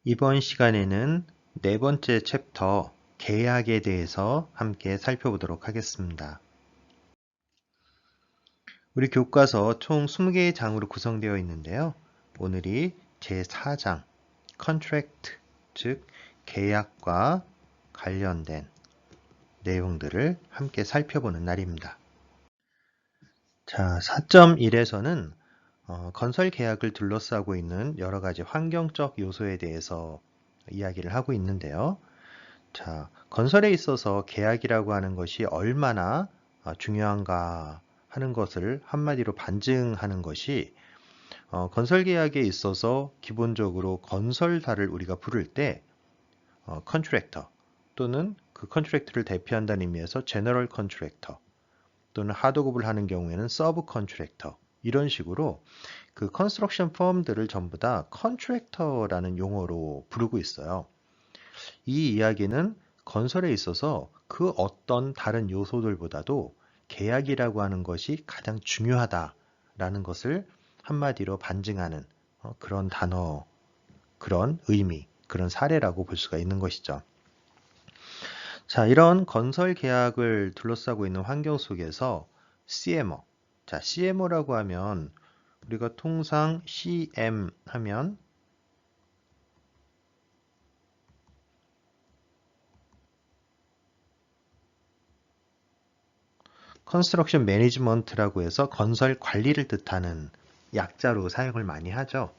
이번 시간에는 네 번째 챕터 계약에 대해서 함께 살펴보도록 하겠습니다. 우리 교과서 총 20개의 장으로 구성되어 있는데요. 오늘이 제4장 Contract, 즉 계약과 관련된 내용들을 함께 살펴보는 날입니다. 자, 4.1에서는 건설 계약을 둘러싸고 있는 여러 가지 환경적 요소에 대해서 이야기를 하고 있는데요. 자, 건설에 있어서 계약이라고 하는 것이 얼마나 중요한가 하는 것을 한마디로 반증하는 것이 건설 계약에 있어서 기본적으로 건설사를 우리가 부를 때 컨트랙터 또는 그 컨트랙트를 대표한다는 의미에서 제너럴 컨트랙터 또는 하도급을 하는 경우에는 서브 컨트랙터 이런 식으로 그 컨스트럭션 펌들을 전부 다 컨트랙터라는 용어로 부르고 있어요. 이 이야기는 건설에 있어서 그 어떤 다른 요소들보다도 계약이라고 하는 것이 가장 중요하다라는 것을 한마디로 반증하는 그런 단어, 그런 의미, 그런 사례라고 볼 수가 있는 것이죠. 자, 이런 건설 계약을 둘러싸고 있는 환경 속에서 CMO, 자, CMO라고 하면 우리가 통상 CM 하면 컨스트럭션 매니지먼트라고 해서 건설 관리를 뜻하는 약자로 사용을 많이 하죠.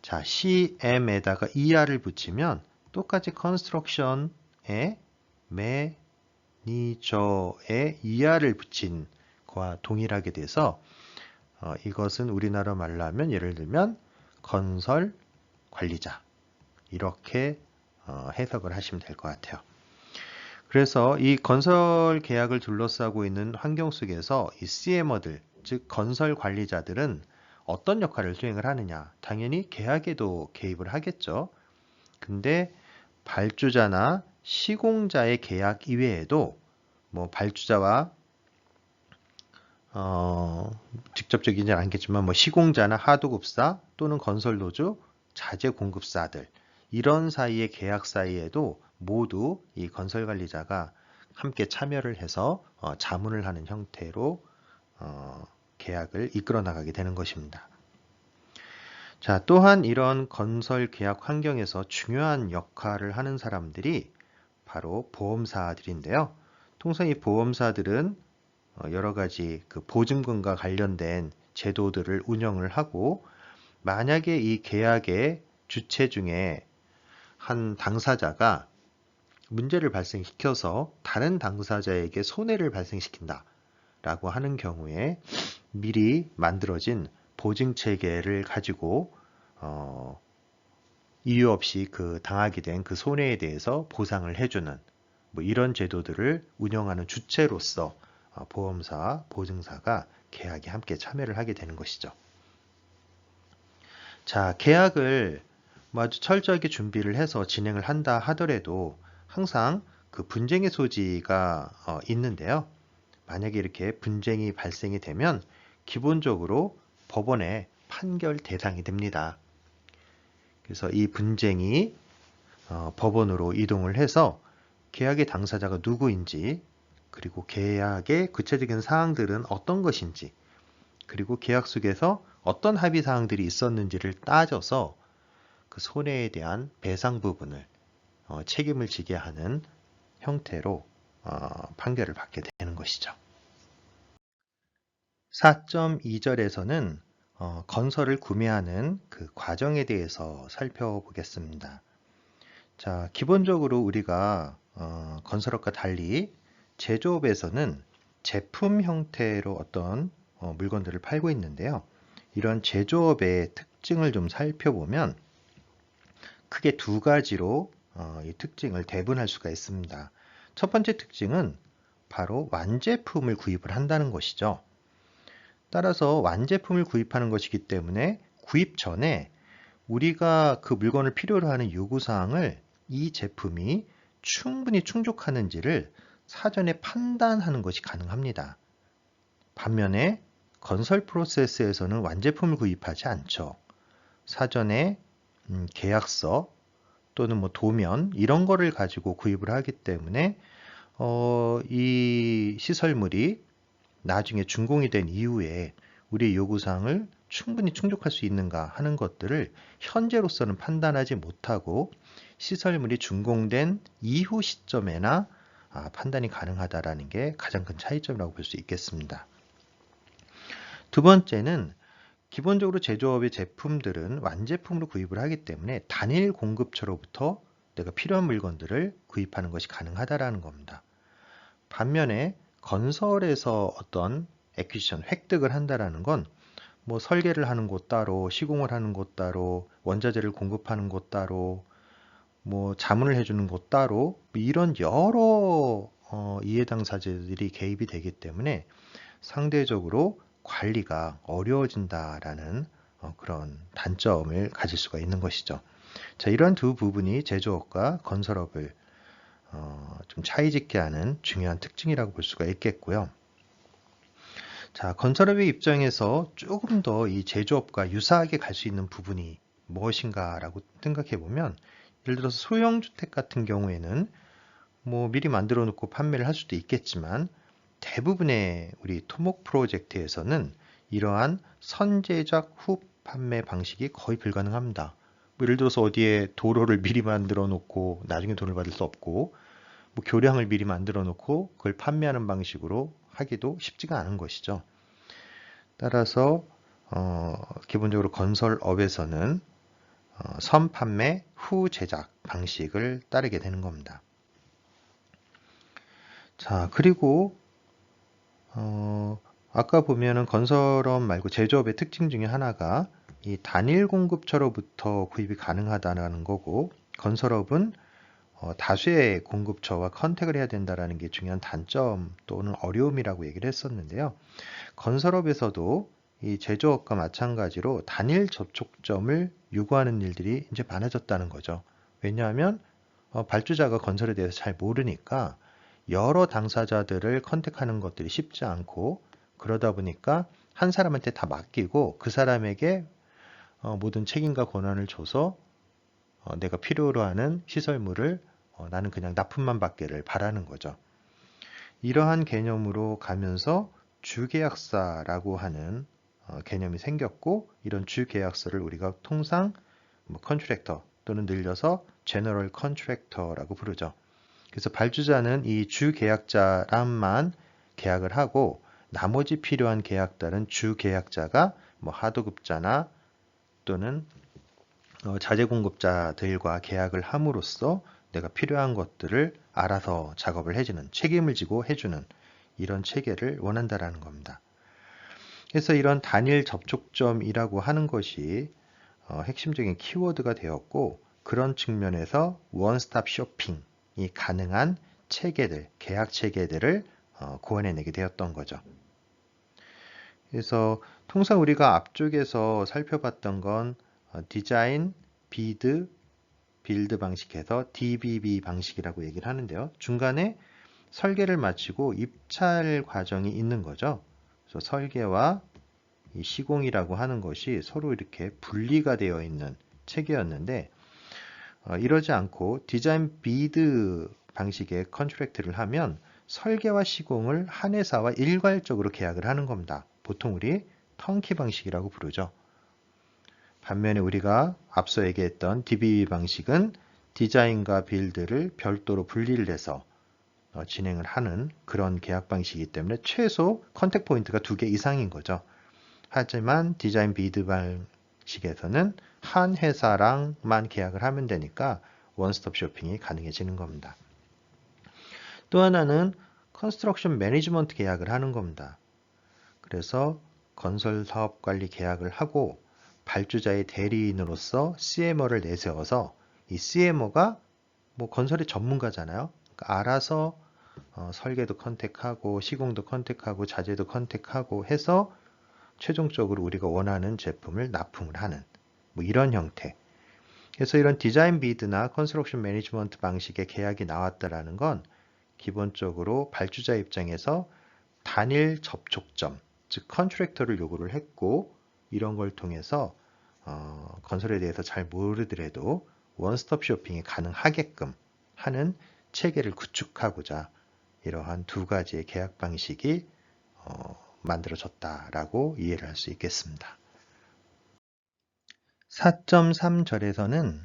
자, CM에다가 ER을 붙이면 똑같이 컨스트럭션에 매니저에 ER을 붙인 거와 동일하게 돼서 이것은 우리나라 말로 하면 예를 들면 건설 관리자 이렇게 해석을 하시면 될 것 같아요. 그래서 이 건설 계약을 둘러싸고 있는 환경 속에서 이 CM어들, 즉 건설 관리자들은 어떤 역할을 수행을 하느냐? 당연히 계약에도 개입을 하겠죠. 근데 발주자나 시공자의 계약 이외에도 뭐 발주자와 직접적이지 않겠지만 뭐 시공자나 하도급사 또는 건설노조, 자재 공급사들 이런 사이의 계약 사이에도 모두 이 건설관리자가 함께 참여를 해서 자문을 하는 형태로 계약을 이끌어 나가게 되는 것입니다. 자, 또한 이런 건설 계약 환경에서 중요한 역할을 하는 사람들이 바로 보험사들인데요. 통상 이 보험사들은 여러 가지 그 보증금과 관련된 제도들을 운영을 하고 만약에 이 계약의 주체 중에 한 당사자가 문제를 발생시켜서 다른 당사자에게 손해를 발생시킨다 라고 하는 경우에 미리 만들어진 보증 체계를 가지고 이유 없이 그 당하게 된 그 손해에 대해서 보상을 해주는 뭐 이런 제도들을 운영하는 주체로서 보험사와 보증사가 계약에 함께 참여를 하게 되는 것이죠. 자, 계약을 아주 철저하게 준비를 해서 진행을 한다 하더라도 항상 그 분쟁의 소지가 있는데요. 만약에 이렇게 분쟁이 발생이 되면 기본적으로 법원의 판결 대상이 됩니다. 그래서 이 분쟁이 법원으로 이동을 해서 계약의 당사자가 누구인지 그리고 계약의 구체적인 사항들은 어떤 것인지 그리고 계약 속에서 어떤 합의 사항들이 있었는지를 따져서 그 손해에 대한 배상 부분을 책임을 지게 하는 형태로 판결을 받게 되는 것이죠. 4.2절에서는 건설을 구매하는 그 과정에 대해서 살펴보겠습니다. 자, 기본적으로 우리가 건설업과 달리 제조업에서는 제품 형태로 어떤 물건들을 팔고 있는데요. 이런 제조업의 특징을 좀 살펴보면 크게 두 가지로 이 특징을 대분할 수가 있습니다. 첫 번째 특징은 바로 완제품을 구입을 한다는 것이죠. 따라서 완제품을 구입하는 것이기 때문에 구입 전에 우리가 그 물건을 필요로 하는 요구사항을 이 제품이 충분히 충족하는지를 사전에 판단하는 것이 가능합니다. 반면에 건설 프로세스에서는 완제품을 구입하지 않죠. 사전에 계약서, 또는 뭐 도면 이런 거를 가지고 구입을 하기 때문에 이 시설물이 나중에 준공이 된 이후에 우리의 요구사항을 충분히 충족할 수 있는가 하는 것들을 현재로서는 판단하지 못하고 시설물이 준공된 이후 시점에나 판단이 가능하다라는 게 가장 큰 차이점이라고 볼 수 있겠습니다. 두 번째는 기본적으로 제조업의 제품들은 완제품으로 구입을 하기 때문에 단일 공급처로부터 내가 필요한 물건들을 구입하는 것이 가능하다라는 겁니다. 반면에 건설에서 어떤 액퀴지션, 획득을 한다라는 건 뭐 설계를 하는 곳 따로, 시공을 하는 곳 따로, 원자재를 공급하는 곳 따로, 뭐 자문을 해주는 곳 따로, 이런 여러 이해 당사자들이 개입이 되기 때문에 상대적으로 관리가 어려워진다라는 그런 단점을 가질 수가 있는 것이죠. 자, 이러한 두 부분이 제조업과 건설업을 좀 차이짓게 하는 중요한 특징이라고 볼 수가 있겠고요. 자, 건설업의 입장에서 조금 더 이 제조업과 유사하게 갈 수 있는 부분이 무엇인가라고 생각해 보면, 예를 들어서 소형주택 같은 경우에는 뭐 미리 만들어 놓고 판매를 할 수도 있겠지만 대부분의 우리 토목 프로젝트에서는 이러한 선제작 후 판매 방식이 거의 불가능합니다. 뭐 예를 들어서 어디에 도로를 미리 만들어 놓고 나중에 돈을 받을 수 없고, 뭐 교량을 미리 만들어 놓고 그걸 판매하는 방식으로 하기도 쉽지가 않은 것이죠. 따라서 기본적으로 건설업에서는 선판매 후 제작 방식을 따르게 되는 겁니다. 자, 그리고 아까 보면은 건설업 말고 제조업의 특징 중에 하나가 이 단일 공급처로부터 구입이 가능하다는 거고, 건설업은 다수의 공급처와 컨택을 해야 된다는 게 중요한 단점 또는 어려움이라고 얘기를 했었는데요. 건설업에서도 이 제조업과 마찬가지로 단일 접촉점을 요구하는 일들이 이제 많아졌다는 거죠. 왜냐하면 발주자가 건설에 대해서 잘 모르니까 여러 당사자들을 컨택하는 것들이 쉽지 않고, 그러다 보니까 한 사람한테 다 맡기고 그 사람에게 모든 책임과 권한을 줘서 내가 필요로 하는 시설물을 나는 그냥 납품만 받기를 바라는 거죠. 이러한 개념으로 가면서 주계약사라고 하는 개념이 생겼고, 이런 주계약서를 우리가 통상 뭐 컨트랙터 또는 늘려서 제너럴 컨트랙터라고 부르죠. 그래서 발주자는 이 주계약자랑만 계약을 하고, 나머지 필요한 계약들은 주계약자가 뭐 하도급자나 또는 자재 공급자들과 계약을 함으로써 내가 필요한 것들을 알아서 작업을 해주는, 책임을 지고 해주는 이런 체계를 원한다라는 겁니다. 그래서 이런 단일 접촉점이라고 하는 것이 핵심적인 키워드가 되었고, 그런 측면에서 원스톱 쇼핑이 가능한 체계들, 계약 체계들을 구현해내게 되었던 거죠. 그래서 통상 우리가 앞쪽에서 살펴봤던 건 디자인, 비드, 빌드 방식에서 DBB 방식이라고 얘기를 하는데요. 중간에 설계를 마치고 입찰 과정이 있는 거죠. 그래서 설계와 이 시공이라고 하는 것이 서로 이렇게 분리가 되어 있는 체계였는데, 이러지 않고 디자인 비드 방식의 컨트랙트를 하면 설계와 시공을 한 회사와 일괄적으로 계약을 하는 겁니다. 보통 우리 턴키 방식이라고 부르죠. 반면에 우리가 앞서 얘기했던 DBB 방식은 디자인과 빌드를 별도로 분리를 해서 진행을 하는 그런 계약 방식이기 때문에 최소 컨택 포인트가 2개 이상인 거죠. 하지만 디자인 비드 방식에서는 한 회사랑만 계약을 하면 되니까 원스톱 쇼핑이 가능해지는 겁니다. 또 하나는 컨스트럭션 매니지먼트 계약을 하는 겁니다. 그래서 건설 사업 관리 계약을 하고 발주자의 대리인으로서 CMO를 내세워서, 이 CMO가 뭐 건설의 전문가잖아요. 그러니까 알아서 설계도 컨택하고 시공도 컨택하고 자재도 컨택하고 해서 최종적으로 우리가 원하는 제품을 납품을 하는 뭐 이런 형태. 그래서 이런 디자인 비드나 컨스트럭션 매니지먼트 방식의 계약이 나왔다라는 건 기본적으로 발주자 입장에서 단일 접촉점, 즉 컨트랙터를 요구를 했고, 이런 걸 통해서 건설에 대해서 잘 모르더라도 원스톱 쇼핑이 가능하게끔 하는 체계를 구축하고자 이러한 두 가지의 계약 방식이 만들어졌다라고 이해를 할 수 있겠습니다. 4.3절에서는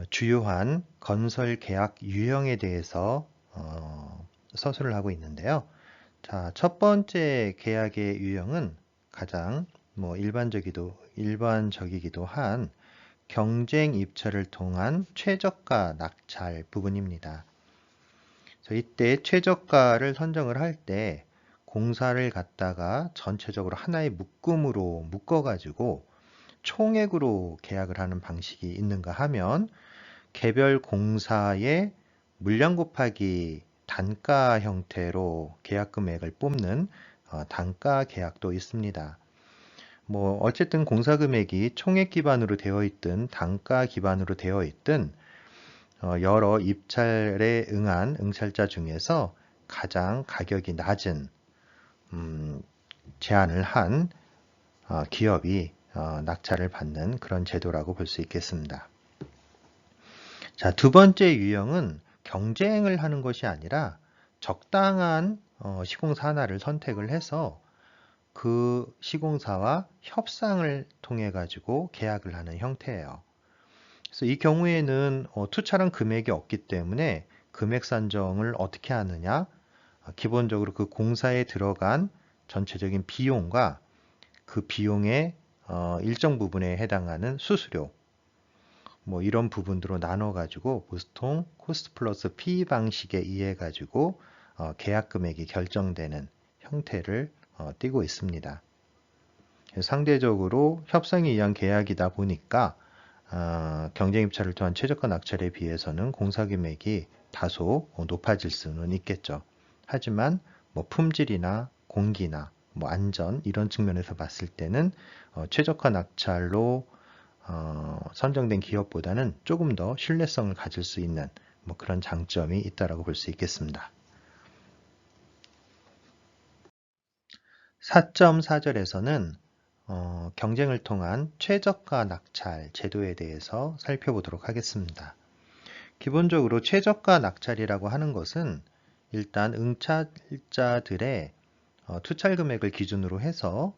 주요한 건설 계약 유형에 대해서 서술을 하고 있는데요. 자, 첫 번째 계약의 유형은 가장 일반적이기도 한 경쟁 입찰을 통한 최저가 낙찰 부분입니다. 이때 최저가를 선정을 할 때 공사를 갖다가 전체적으로 하나의 묶음으로 묶어가지고 총액으로 계약을 하는 방식이 있는가 하면 개별 공사의 물량 곱하기 단가 형태로 계약 금액을 뽑는 단가 계약도 있습니다. 어쨌든 공사 금액이 총액 기반으로 되어 있든 단가 기반으로 되어 있든 여러 입찰에 응한 응찰자 중에서 가장 가격이 낮은 제안을 한 기업이 낙찰을 받는 그런 제도라고 볼 수 있겠습니다. 자, 두 번째 유형은 경쟁을 하는 것이 아니라 적당한 시공사 하나를 선택을 해서 그 시공사와 협상을 통해 가지고 계약을 하는 형태예요. 그래서 이 경우에는 투철한 금액이 없기 때문에 금액 산정을 어떻게 하느냐? 기본적으로 그 공사에 들어간 전체적인 비용과 그 비용의 일정 부분에 해당하는 수수료 이런 부분으로 나눠 가지고 보통 코스트 플러스 P 방식에 의해 가지고 계약 금액이 결정되는 형태를 띠고 있습니다. 상대적으로 협상에 의한 계약이다 보니까 경쟁 입찰을 통한 최저가 낙찰에 비해서는 공사 금액이 다소 높아질 수는 있겠죠. 하지만 품질이나 공기나 안전 이런 측면에서 봤을 때는 최저가 낙찰로 선정된 기업보다는 조금 더 신뢰성을 가질 수 있는 그런 장점이 있다라고 볼 수 있겠습니다. 4.4절에서는 경쟁을 통한 최저가 낙찰 제도에 대해서 살펴보도록 하겠습니다. 기본적으로 최저가 낙찰이라고 하는 것은 일단 응찰자들의 투찰 금액을 기준으로 해서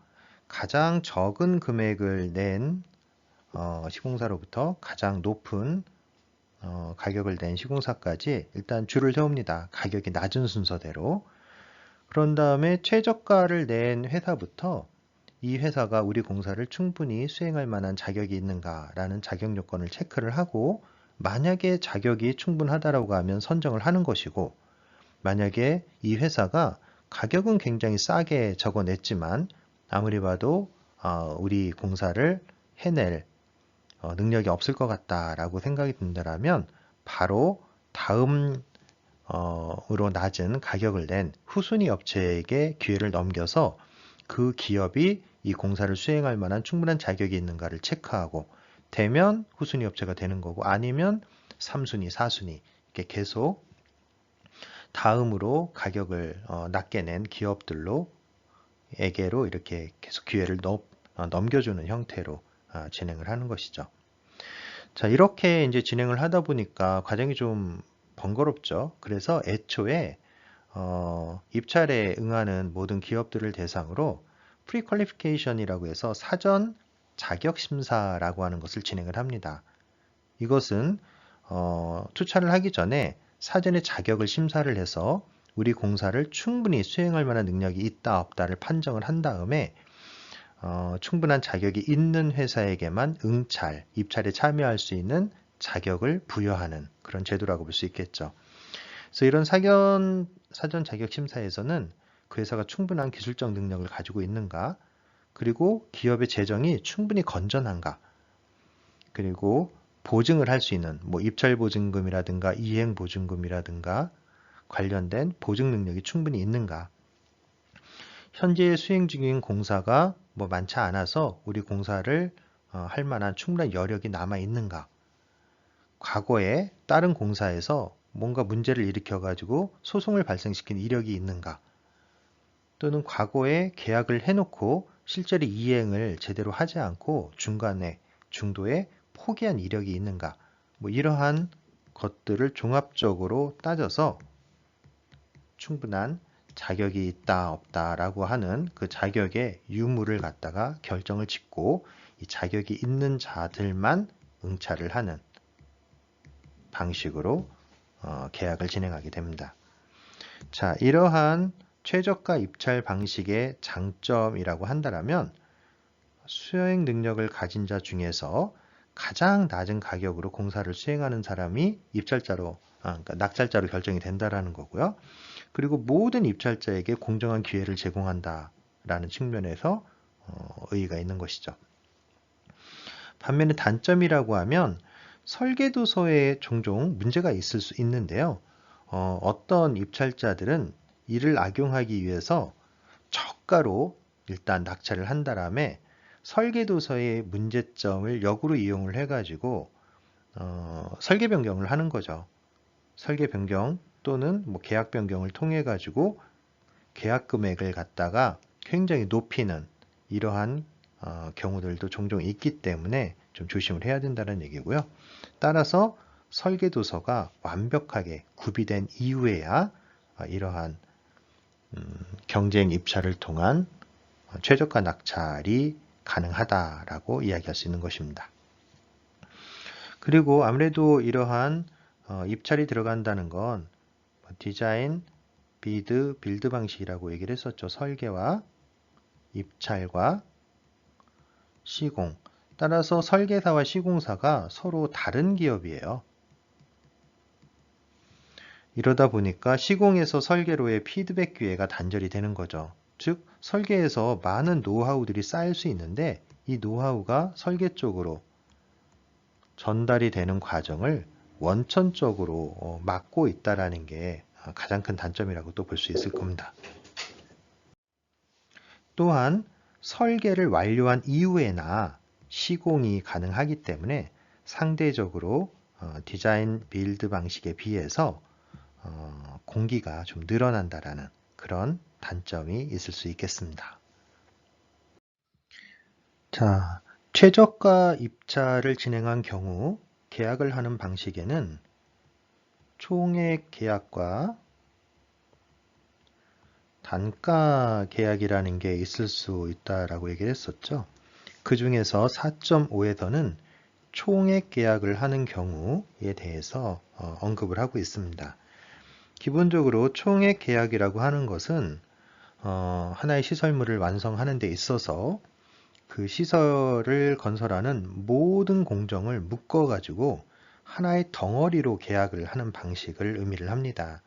가장 적은 금액을 낸 시공사로부터 가장 높은 가격을 낸 시공사까지 일단 줄을 세웁니다. 가격이 낮은 순서대로. 그런 다음에 최저가를 낸 회사부터 이 회사가 우리 공사를 충분히 수행할 만한 자격이 있는가라는 자격 요건을 체크를 하고 만약에 자격이 충분하다라고 하면 선정을 하는 것이고 만약에 이 회사가 가격은 굉장히 싸게 적어냈지만 아무리 봐도 우리 공사를 해낼 능력이 없을 것 같다라고 생각이 든다면 바로 다음으로 낮은 가격을 낸 후순위 업체에게 기회를 넘겨서 그 기업이 이 공사를 수행할 만한 충분한 자격이 있는가를 체크하고 되면 후순위 업체가 되는 거고 아니면 3순위, 4순위 이렇게 계속 다음으로 가격을 낮게 낸 기업들로에게로 이렇게 계속 기회를 넘겨주는 형태로 진행을 하는 것이죠. 자, 이렇게 이제 진행을 하다 보니까 과정이 좀 번거롭죠. 그래서 애초에 입찰에 응하는 모든 기업들을 대상으로 프리퀄리피케이션이라고 해서 사전 자격 심사라고 하는 것을 진행을 합니다. 이것은 투자를 하기 전에 사전에 자격을 심사를 해서 우리 공사를 충분히 수행할 만한 능력이 있다 없다를 판정을 한 다음에 충분한 자격이 있는 회사에게만 응찰, 입찰에 참여할 수 있는 자격을 부여하는 그런 제도라고 볼 수 있겠죠. 그래서 이런 사전 자격 심사에서는 그 회사가 충분한 기술적 능력을 가지고 있는가, 그리고 기업의 재정이 충분히 건전한가, 그리고 보증을 할 수 있는 입찰 보증금이라든가 이행 보증금이라든가 관련된 보증 능력이 충분히 있는가, 현재 수행 중인 공사가 많지 않아서 우리 공사를 할 만한 충분한 여력이 남아 있는가, 과거에 다른 공사에서 뭔가 문제를 일으켜 가지고 소송을 발생시킨 이력이 있는가, 또는 과거에 계약을 해놓고 실제로 이행을 제대로 하지 않고 중간에 중도에 포기한 이력이 있는가, 뭐 이러한 것들을 종합적으로 따져서 충분한 자격이 있다 없다라고 하는 그 자격의 유무를 갖다가 결정을 짓고 이 자격이 있는 자들만 응찰을 하는 방식으로 계약을 진행하게 됩니다. 자, 이러한 최저가 입찰 방식의 장점이라고 한다면 수행 능력을 가진 자 중에서 가장 낮은 가격으로 공사를 수행하는 사람이 그러니까 낙찰자로 결정이 된다라는 거고요. 그리고 모든 입찰자에게 공정한 기회를 제공한다라는 측면에서 의의가 있는 것이죠. 반면에 단점이라고 하면 설계도서에 종종 문제가 있을 수 있는데요. 어떤 입찰자들은 이를 악용하기 위해서 저가로 일단 낙찰을 한 다음에 설계도서의 문제점을 역으로 이용을 해가지고 설계 변경을 하는 거죠. 설계 변경 또는 뭐 계약 변경을 통해 가지고 계약 금액을 갖다가 굉장히 높이는 이러한 경우들도 종종 있기 때문에 좀 조심을 해야 된다는 얘기고요. 따라서 설계도서가 완벽하게 구비된 이후에야 이러한 경쟁 입찰을 통한 최저가 낙찰이 가능하다라고 이야기할 수 있는 것입니다. 그리고 아무래도 이러한 입찰이 들어간다는 건 디자인, 비드, 빌드 방식이라고 얘기를 했었죠. 설계와 입찰과 시공. 따라서 설계사와 시공사가 서로 다른 기업이에요. 이러다 보니까 시공에서 설계로의 피드백 기회가 단절이 되는 거죠. 즉, 설계에서 많은 노하우들이 쌓일 수 있는데 이 노하우가 설계 쪽으로 전달이 되는 과정을 원천적으로 막고 있다라는 게 가장 큰 단점이라고 또 볼 수 있을 겁니다. 또한 설계를 완료한 이후에나 시공이 가능하기 때문에 상대적으로 디자인 빌드 방식에 비해서 공기가 좀 늘어난다라는 그런 단점이 있을 수 있겠습니다. 자, 최저가 입찰을 진행한 경우 계약을 하는 방식에는 총액 계약과 단가 계약이라는 게 있을 수 있다라고 얘기를 했었죠. 그 중에서 4.5에서는 총액 계약을 하는 경우에 대해서 언급을 하고 있습니다. 기본적으로 총액 계약이라고 하는 것은 하나의 시설물을 완성하는 데 있어서 그 시설을 건설하는 모든 공정을 묶어가지고 하나의 덩어리로 계약을 하는 방식을 의미를 합니다.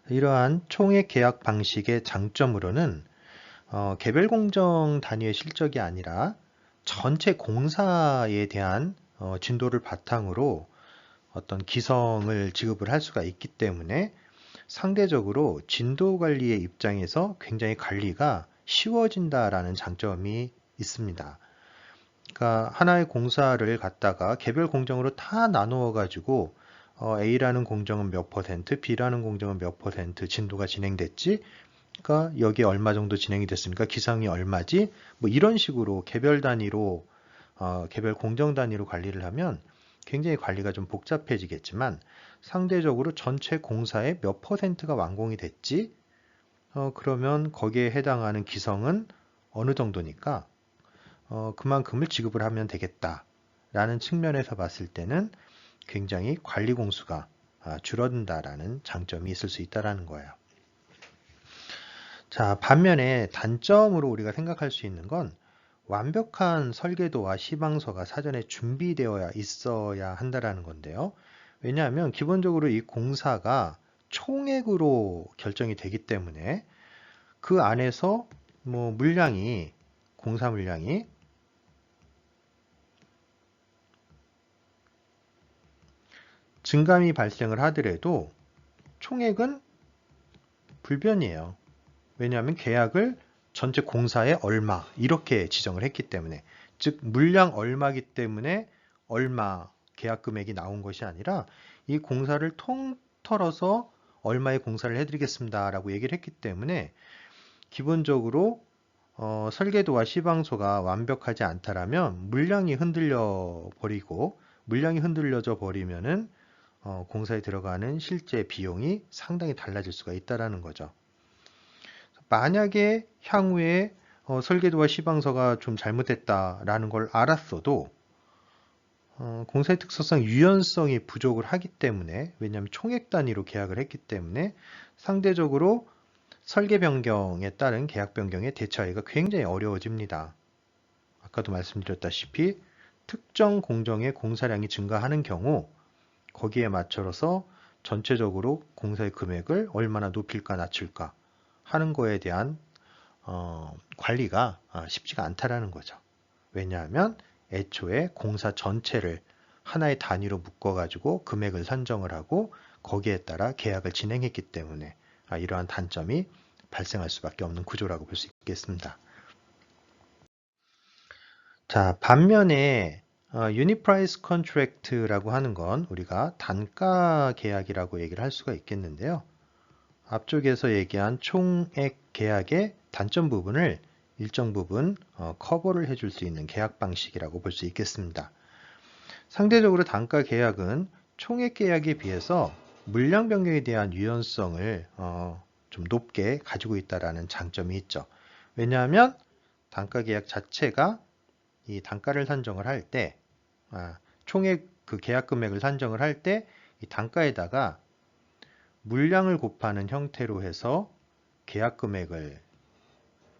이러한 총액 계약 방식의 장점으로는 개별 공정 단위의 실적이 아니라 전체 공사에 대한 진도를 바탕으로 어떤 기성을 지급을 할 수가 있기 때문에 상대적으로 진도 관리의 입장에서 굉장히 관리가 쉬워진다라는 장점이 있습니다. 그러니까 하나의 공사를 갖다가 개별 공정으로 다 나누어 가지고 A라는 공정은 몇 퍼센트, B라는 공정은 몇 퍼센트 진도가 진행됐지, 그러니까 여기에 얼마 정도 진행이 됐으니까 기성이 얼마지, 뭐 이런 식으로 개별 단위로 개별 공정 단위로 관리를 하면 굉장히 관리가 좀 복잡해지겠지만 상대적으로 전체 공사의 몇 퍼센트가 완공이 됐지, 그러면 거기에 해당하는 기성은 어느 정도니까 그만큼을 지급을 하면 되겠다라는 측면에서 봤을 때는 굉장히 관리 공수가 줄어든다라는 장점이 있을 수 있다라는 거예요. 자, 반면에 단점으로 우리가 생각할 수 있는 건 완벽한 설계도와 시방서가 사전에 준비되어야 있어야 한다라는 건데요. 왜냐하면 기본적으로 이 공사가 총액으로 결정이 되기 때문에 그 안에서 뭐 공사 물량이 증감이 발생을 하더라도 총액은 불변이에요. 왜냐하면 계약을 전체 공사에 얼마 이렇게 지정을 했기 때문에, 즉 물량 얼마기 때문에 얼마 계약 금액이 나온 것이 아니라 이 공사를 통틀어서 얼마의 공사를 해드리겠습니다 라고 얘기를 했기 때문에 기본적으로 설계도와 시방소가 완벽하지 않다라면 물량이 흔들려 버리고 물량이 흔들려져 버리면은 공사에 들어가는 실제 비용이 상당히 달라질 수가 있다라는 거죠. 만약에 향후에 설계도와 시방서가 좀 잘못됐다라는 걸 알았어도 공사의 특성상 유연성이 부족을 하기 때문에, 왜냐하면 총액 단위로 계약을 했기 때문에 상대적으로 설계 변경에 따른 계약 변경에 대처하기가 굉장히 어려워집니다. 아까도 말씀드렸다시피 특정 공정의 공사량이 증가하는 경우 거기에 맞춰서 전체적으로 공사의 금액을 얼마나 높일까 낮출까 하는 거에 대한 관리가 쉽지가 않다라는 거죠. 왜냐하면 애초에 공사 전체를 하나의 단위로 묶어가지고 금액을 산정을 하고 거기에 따라 계약을 진행했기 때문에 이러한 단점이 발생할 수밖에 없는 구조라고 볼 수 있겠습니다. 자, 반면에 Unit Price Contract라고 하는 건 우리가 단가 계약이라고 얘기를 할 수가 있겠는데요. 앞쪽에서 얘기한 총액 계약의 단점 부분을 일정 부분 커버를 해줄 수 있는 계약 방식이라고 볼 수 있겠습니다. 상대적으로 단가 계약은 총액 계약에 비해서 물량 변경에 대한 유연성을 좀 높게 가지고 있다라는 장점이 있죠. 왜냐하면 단가 계약 자체가 이 단가를 산정을 할 때, 총액 그 계약 금액을 산정을 할 때 이 단가에다가 물량을 곱하는 형태로 해서 계약 금액을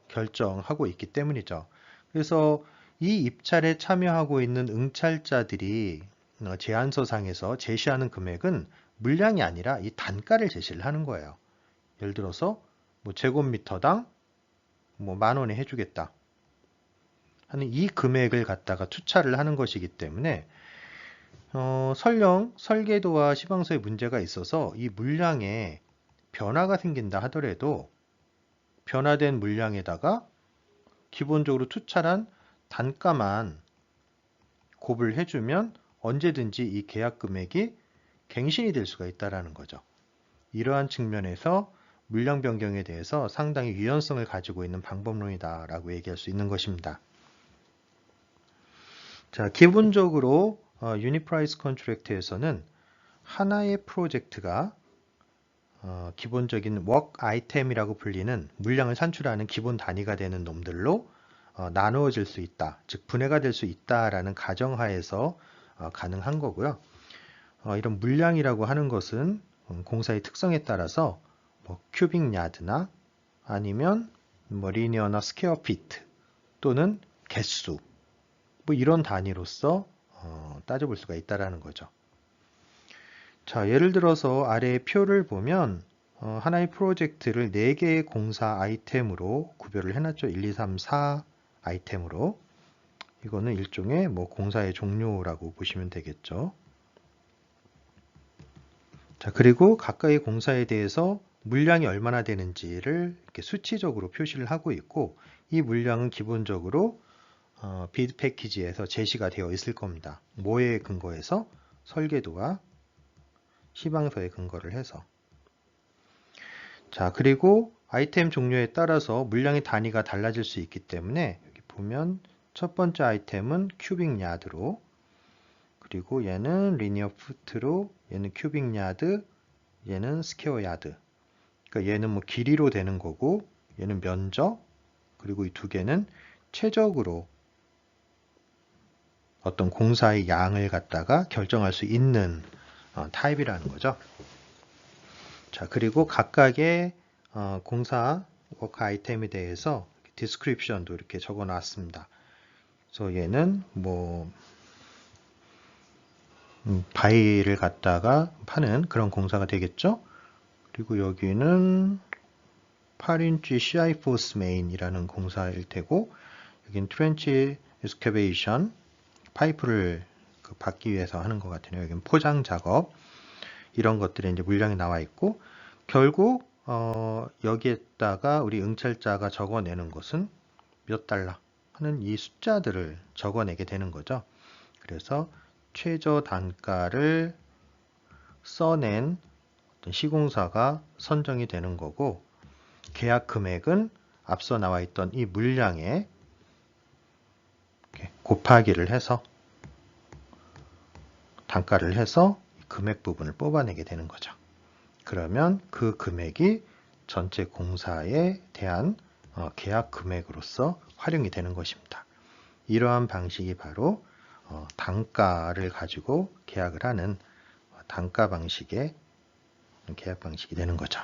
결정하고 있기 때문이죠. 그래서 이 입찰에 참여하고 있는 응찰자들이 제안서상에서 제시하는 금액은 물량이 아니라 이 단가를 제시를 하는 거예요. 예를 들어서 뭐 제곱미터당 뭐 10,000원에 해주겠다 하는 이 금액을 갖다가 투차를 하는 것이기 때문에 설령 설계도와 시방서에 문제가 있어서 이 물량에 변화가 생긴다 하더라도 변화된 물량에다가 기본적으로 투차란 단가만 곱을 해주면 언제든지 이 계약 금액이 갱신이 될 수가 있다는 거죠. 이러한 측면에서 물량 변경에 대해서 상당히 유연성을 가지고 있는 방법론이다라고 얘기할 수 있는 것입니다. 자, 기본적으로 유닛 프라이스 컨트랙트에서는 하나의 프로젝트가 기본적인 워크 아이템이라고 불리는 물량을 산출하는 기본 단위가 되는 놈들로 나누어질 수 있다, 즉 분해가 될 수 있다라는 가정하에서 가능한 거고요. 이런 물량이라고 하는 것은 공사의 특성에 따라서 뭐 큐빅 야드나 아니면 뭐 리니어나 스퀘어 피트 또는 개수 뭐 이런 단위로서 따져볼 수가 있다라는 거죠. 자, 예를 들어서 아래의 표를 보면 하나의 프로젝트를 4개의 공사 아이템으로 구별을 해놨죠. 1, 2, 3, 4 아이템으로. 이거는 일종의 뭐 공사의 종류라고 보시면 되겠죠. 자, 그리고 각각의 공사에 대해서 물량이 얼마나 되는지를 이렇게 수치적으로 표시를 하고 있고, 이 물량은 기본적으로 비드 패키지에서 제시가 되어 있을 겁니다. 뭐에 근거해서? 설계도와 시방서에 근거를 해서. 자, 그리고 아이템 종류에 따라서 물량의 단위가 달라질 수 있기 때문에 여기 보면 첫 번째 아이템은 큐빅 야드로, 그리고 얘는 리니어 푸트로, 얘는 큐빅 야드, 얘는 스퀘어 야드. 그러니까 얘는 뭐 길이로 되는 거고, 얘는 면적, 그리고 이 두 개는 최적으로 어떤 공사의 양을 갖다가 결정할 수 있는 타입이라는 거죠. 자, 그리고 각각의 공사 워크 아이템에 대해서 디스크립션도 이렇게 적어 놨습니다. 그래서 얘는 뭐 바위를 갖다가 파는 그런 공사가 되겠죠. 그리고 여기는 8인치 CI 포스 메인이라는 공사일 테고, 여기는 트렌치 에스케베이션 파이프를 받기 위해서 하는 것 같으네요. 여기는 포장 작업, 이런 것들이 이제 물량이 나와 있고, 결국 여기에다가 우리 응찰자가 적어내는 것은 몇 달러 하는 이 숫자들을 적어내게 되는 거죠. 그래서 최저 단가를 써낸 어떤 시공사가 선정이 되는 거고, 계약 금액은 앞서 나와 있던 이 물량에 곱하기를 해서 단가를 해서 금액 부분을 뽑아내게 되는 거죠. 그러면 그 금액이 전체 공사에 대한 계약 금액으로서 활용이 되는 것입니다. 이러한 방식이 바로 단가를 가지고 계약을 하는 단가 방식의 계약 방식이 되는 거죠.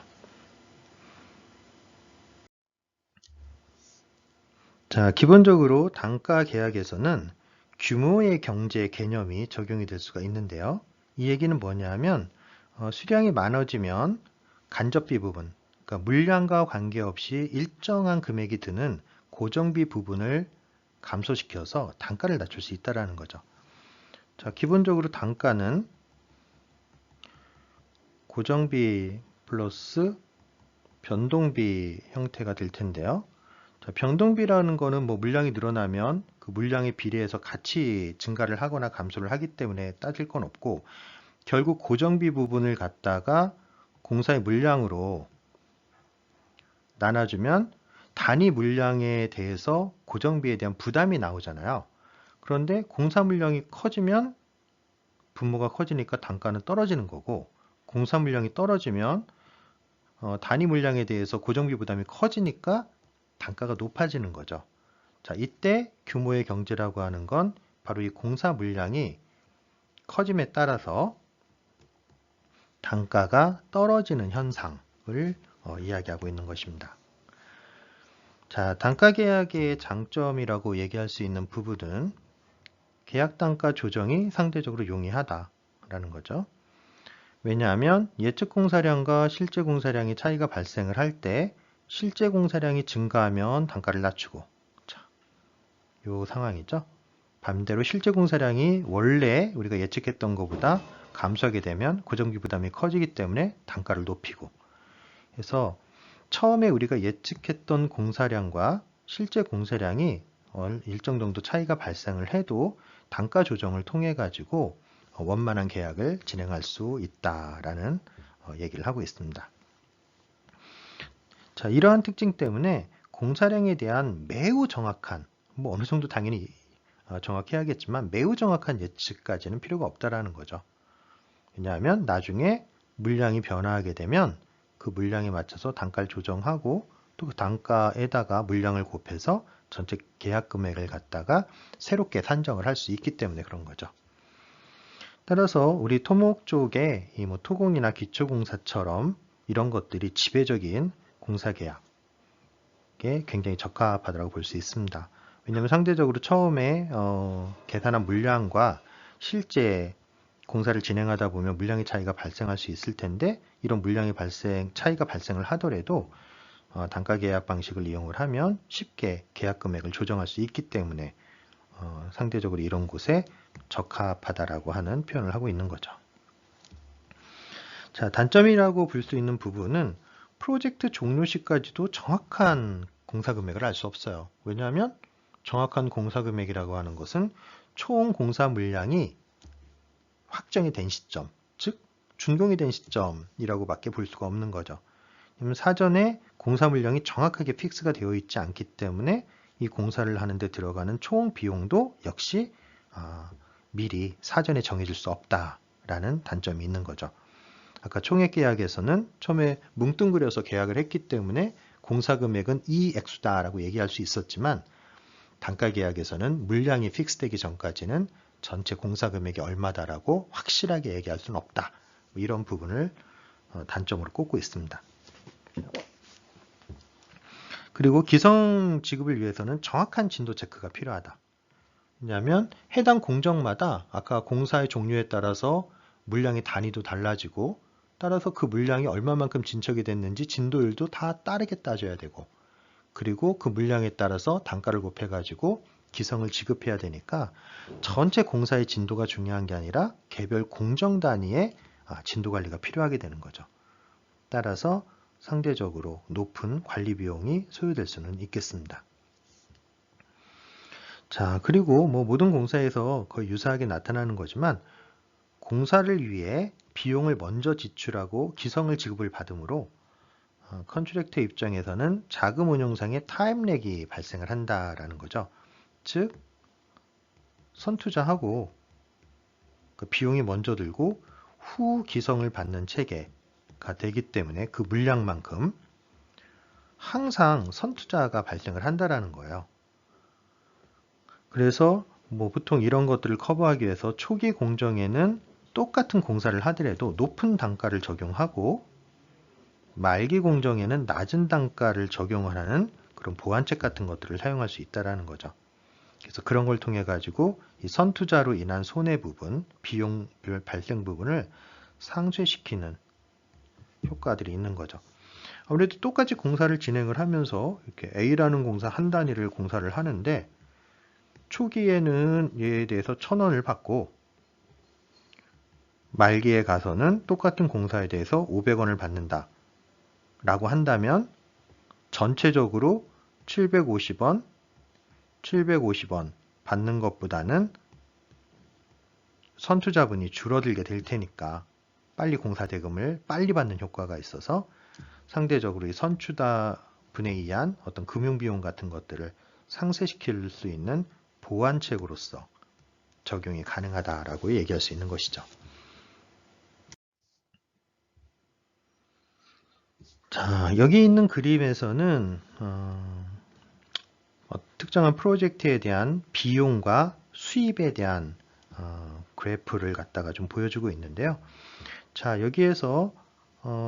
자, 기본적으로 단가 계약에서는 규모의 경제 개념이 적용이 될 수가 있는데요. 이 얘기는 뭐냐면 수량이 많아지면 간접비 부분, 그러니까 물량과 관계없이 일정한 금액이 드는 고정비 부분을 감소시켜서 단가를 낮출 수 있다는 거죠. 자, 기본적으로 단가는 고정비 플러스 변동비 형태가 될 텐데요. 자, 변동비라는 거는 뭐 물량이 늘어나면 그 물량에 비례해서 같이 증가를 하거나 감소를 하기 때문에 따질 건 없고, 결국 고정비 부분을 갖다가 공사의 물량으로 나눠주면 단위 물량에 대해서 고정비에 대한 부담이 나오잖아요. 그런데 공사 물량이 커지면 분모가 커지니까 단가는 떨어지는 거고, 공사 물량이 떨어지면 단위 물량에 대해서 고정비 부담이 커지니까 단가가 높아지는 거죠. 자, 이때 규모의 경제라고 하는 건 바로 이 공사 물량이 커짐에 따라서 단가가 떨어지는 현상을 이야기하고 있는 것입니다. 자, 단가 계약의 장점이라고 얘기할 수 있는 부분은 계약 단가 조정이 상대적으로 용이하다라는 거죠. 왜냐하면 예측 공사량과 실제 공사량의 차이가 발생을 할 때 실제 공사량이 증가하면 단가를 낮추고, 자, 요 상황이죠. 반대로 실제 공사량이 원래 우리가 예측했던 것보다 감소하게 되면 고정비 부담이 커지기 때문에 단가를 높이고, 그래서 처음에 우리가 예측했던 공사량과 실제 공사량이 일정 정도 차이가 발생을 해도 단가 조정을 통해 가지고 원만한 계약을 진행할 수 있다라는 얘기를 하고 있습니다. 자, 이러한 특징 때문에 공사량에 대한 매우 정확한, 뭐 어느 정도 당연히 정확해야겠지만 매우 정확한 예측까지는 필요가 없다라는 거죠. 왜냐하면 나중에 물량이 변화하게 되면 그 물량에 맞춰서 단가를 조정하고 또 그 단가에다가 물량을 곱해서 전체 계약 금액을 갖다가 새롭게 산정을 할 수 있기 때문에 그런 거죠. 따라서 우리 토목 쪽에 이 뭐 토공이나 기초공사처럼 이런 것들이 지배적인 공사계약에 굉장히 적합하다고 볼 수 있습니다. 왜냐하면 상대적으로 처음에 계산한 물량과 실제 공사를 진행하다 보면 물량의 차이가 발생할 수 있을 텐데, 이런 물량의 차이가 발생을 하더라도 단가 계약 방식을 이용을 하면 쉽게 계약 금액을 조정할 수 있기 때문에 상대적으로 이런 곳에 적합하다라고 하는 표현을 하고 있는 거죠. 자, 단점이라고 볼 수 있는 부분은 프로젝트 종료 시까지도 정확한 공사 금액을 알 수 없어요. 왜냐하면 정확한 공사 금액이라고 하는 것은 총 공사 물량이 확정이 된 시점, 즉 준공이 된 시점이라고 밖에 볼 수가 없는 거죠. 사전에 공사 물량이 정확하게 픽스가 되어 있지 않기 때문에 이 공사를 하는데 들어가는 총 비용도 역시 미리 사전에 정해질 수 없다라는 단점이 있는 거죠. 아까 총액 계약에서는 처음에 뭉뚱그려서 계약을 했기 때문에 공사 금액은 이 액수다라고 얘기할 수 있었지만, 단가 계약에서는 물량이 픽스되기 전까지는 전체 공사 금액이 얼마다라고 확실하게 얘기할 수는 없다. 이런 부분을 단점으로 꼽고 있습니다. 그리고 기성 지급을 위해서는 정확한 진도 체크가 필요하다. 왜냐하면 해당 공정마다 아까 공사의 종류에 따라서 물량의 단위도 달라지고, 따라서 그 물량이 얼마만큼 진척이 됐는지 진도율도 다 따르게 따져야 되고, 그리고 그 물량에 따라서 단가를 곱해가지고 기성을 지급해야 되니까 전체 공사의 진도가 중요한 게 아니라 개별 공정 단위의 진도 관리가 필요하게 되는 거죠. 따라서 상대적으로 높은 관리 비용이 소요될 수는 있겠습니다. 자, 그리고 뭐 모든 공사에서 거의 유사하게 나타나는 거지만, 공사를 위해 비용을 먼저 지출하고 기성을 지급을 받으므로 컨트랙터 입장에서는 자금 운용상의 타임렉이 발생을 한다라는 거죠. 즉 선투자하고 그 비용이 먼저 들고 후 기성을 받는 체계가 되기 때문에 그 물량만큼 항상 선투자가 발생을 한다라는 거예요. 그래서 뭐 보통 이런 것들을 커버하기 위해서 초기 공정에는 똑같은 공사를 하더라도 높은 단가를 적용하고 말기 공정에는 낮은 단가를 적용하는 그런 보완책 같은 것들을 사용할 수 있다라는 거죠. 그래서 그런 걸 통해 가지고 이 선투자로 인한 손해 부분, 비용 발생 부분을 상쇄시키는 효과들이 있는 거죠. 아무래도 똑같이 공사를 진행을 하면서 이렇게 A라는 공사 한 단위를 공사를 하는데 초기에는 얘에 대해서 1,000원을 받고 말기에 가서는 똑같은 공사에 대해서 500원을 받는다 라고 한다면 전체적으로 750원, 750원 받는 것보다는 선투자분이 줄어들게 될 테니까 빨리 공사 대금을 빨리 받는 효과가 있어서 상대적으로 이 선투자분에 의한 어떤 금융비용 같은 것들을 상쇄시킬 수 있는 보완책으로서 적용이 가능하다라고 얘기할 수 있는 것이죠. 자, 여기 있는 그림에서는 특정한 프로젝트에 대한 비용과 수입에 대한 그래프를 갖다가 좀 보여주고 있는데요. 자, 여기에서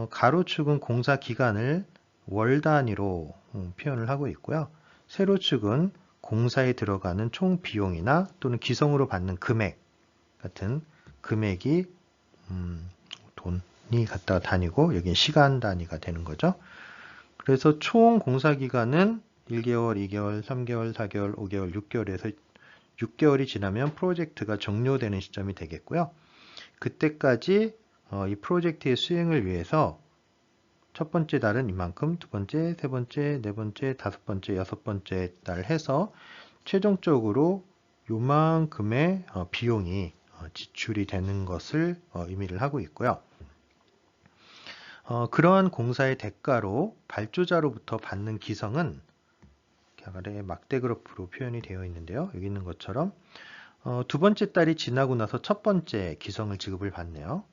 가로축은 공사 기간을 월 단위로 표현을 하고 있고요. 세로축은 공사에 들어가는 총 비용이나 또는 기성으로 받는 금액 같은 금액이 돈이 갖다가 단위고 여기는 시간 단위가 되는 거죠. 그래서 총 공사 기간은 1개월, 2개월, 3개월, 4개월, 5개월, 6개월에서 6개월이 지나면 프로젝트가 종료되는 시점이 되겠고요. 그때까지 이 프로젝트의 수행을 위해서 첫 번째 달은 이만큼, 두 번째, 세 번째, 네 번째, 다섯 번째, 여섯 번째 달 해서 최종적으로 요만큼의 비용이 지출이 되는 것을 의미를 하고 있고요. 그러한 공사의 대가로 발주자로부터 받는 기성은 아래 막대 그래프로 표현이 되어 있는데요. 여기 있는 것처럼 두 번째 달이 지나고 나서 첫 번째 기성을 지급을 받네요.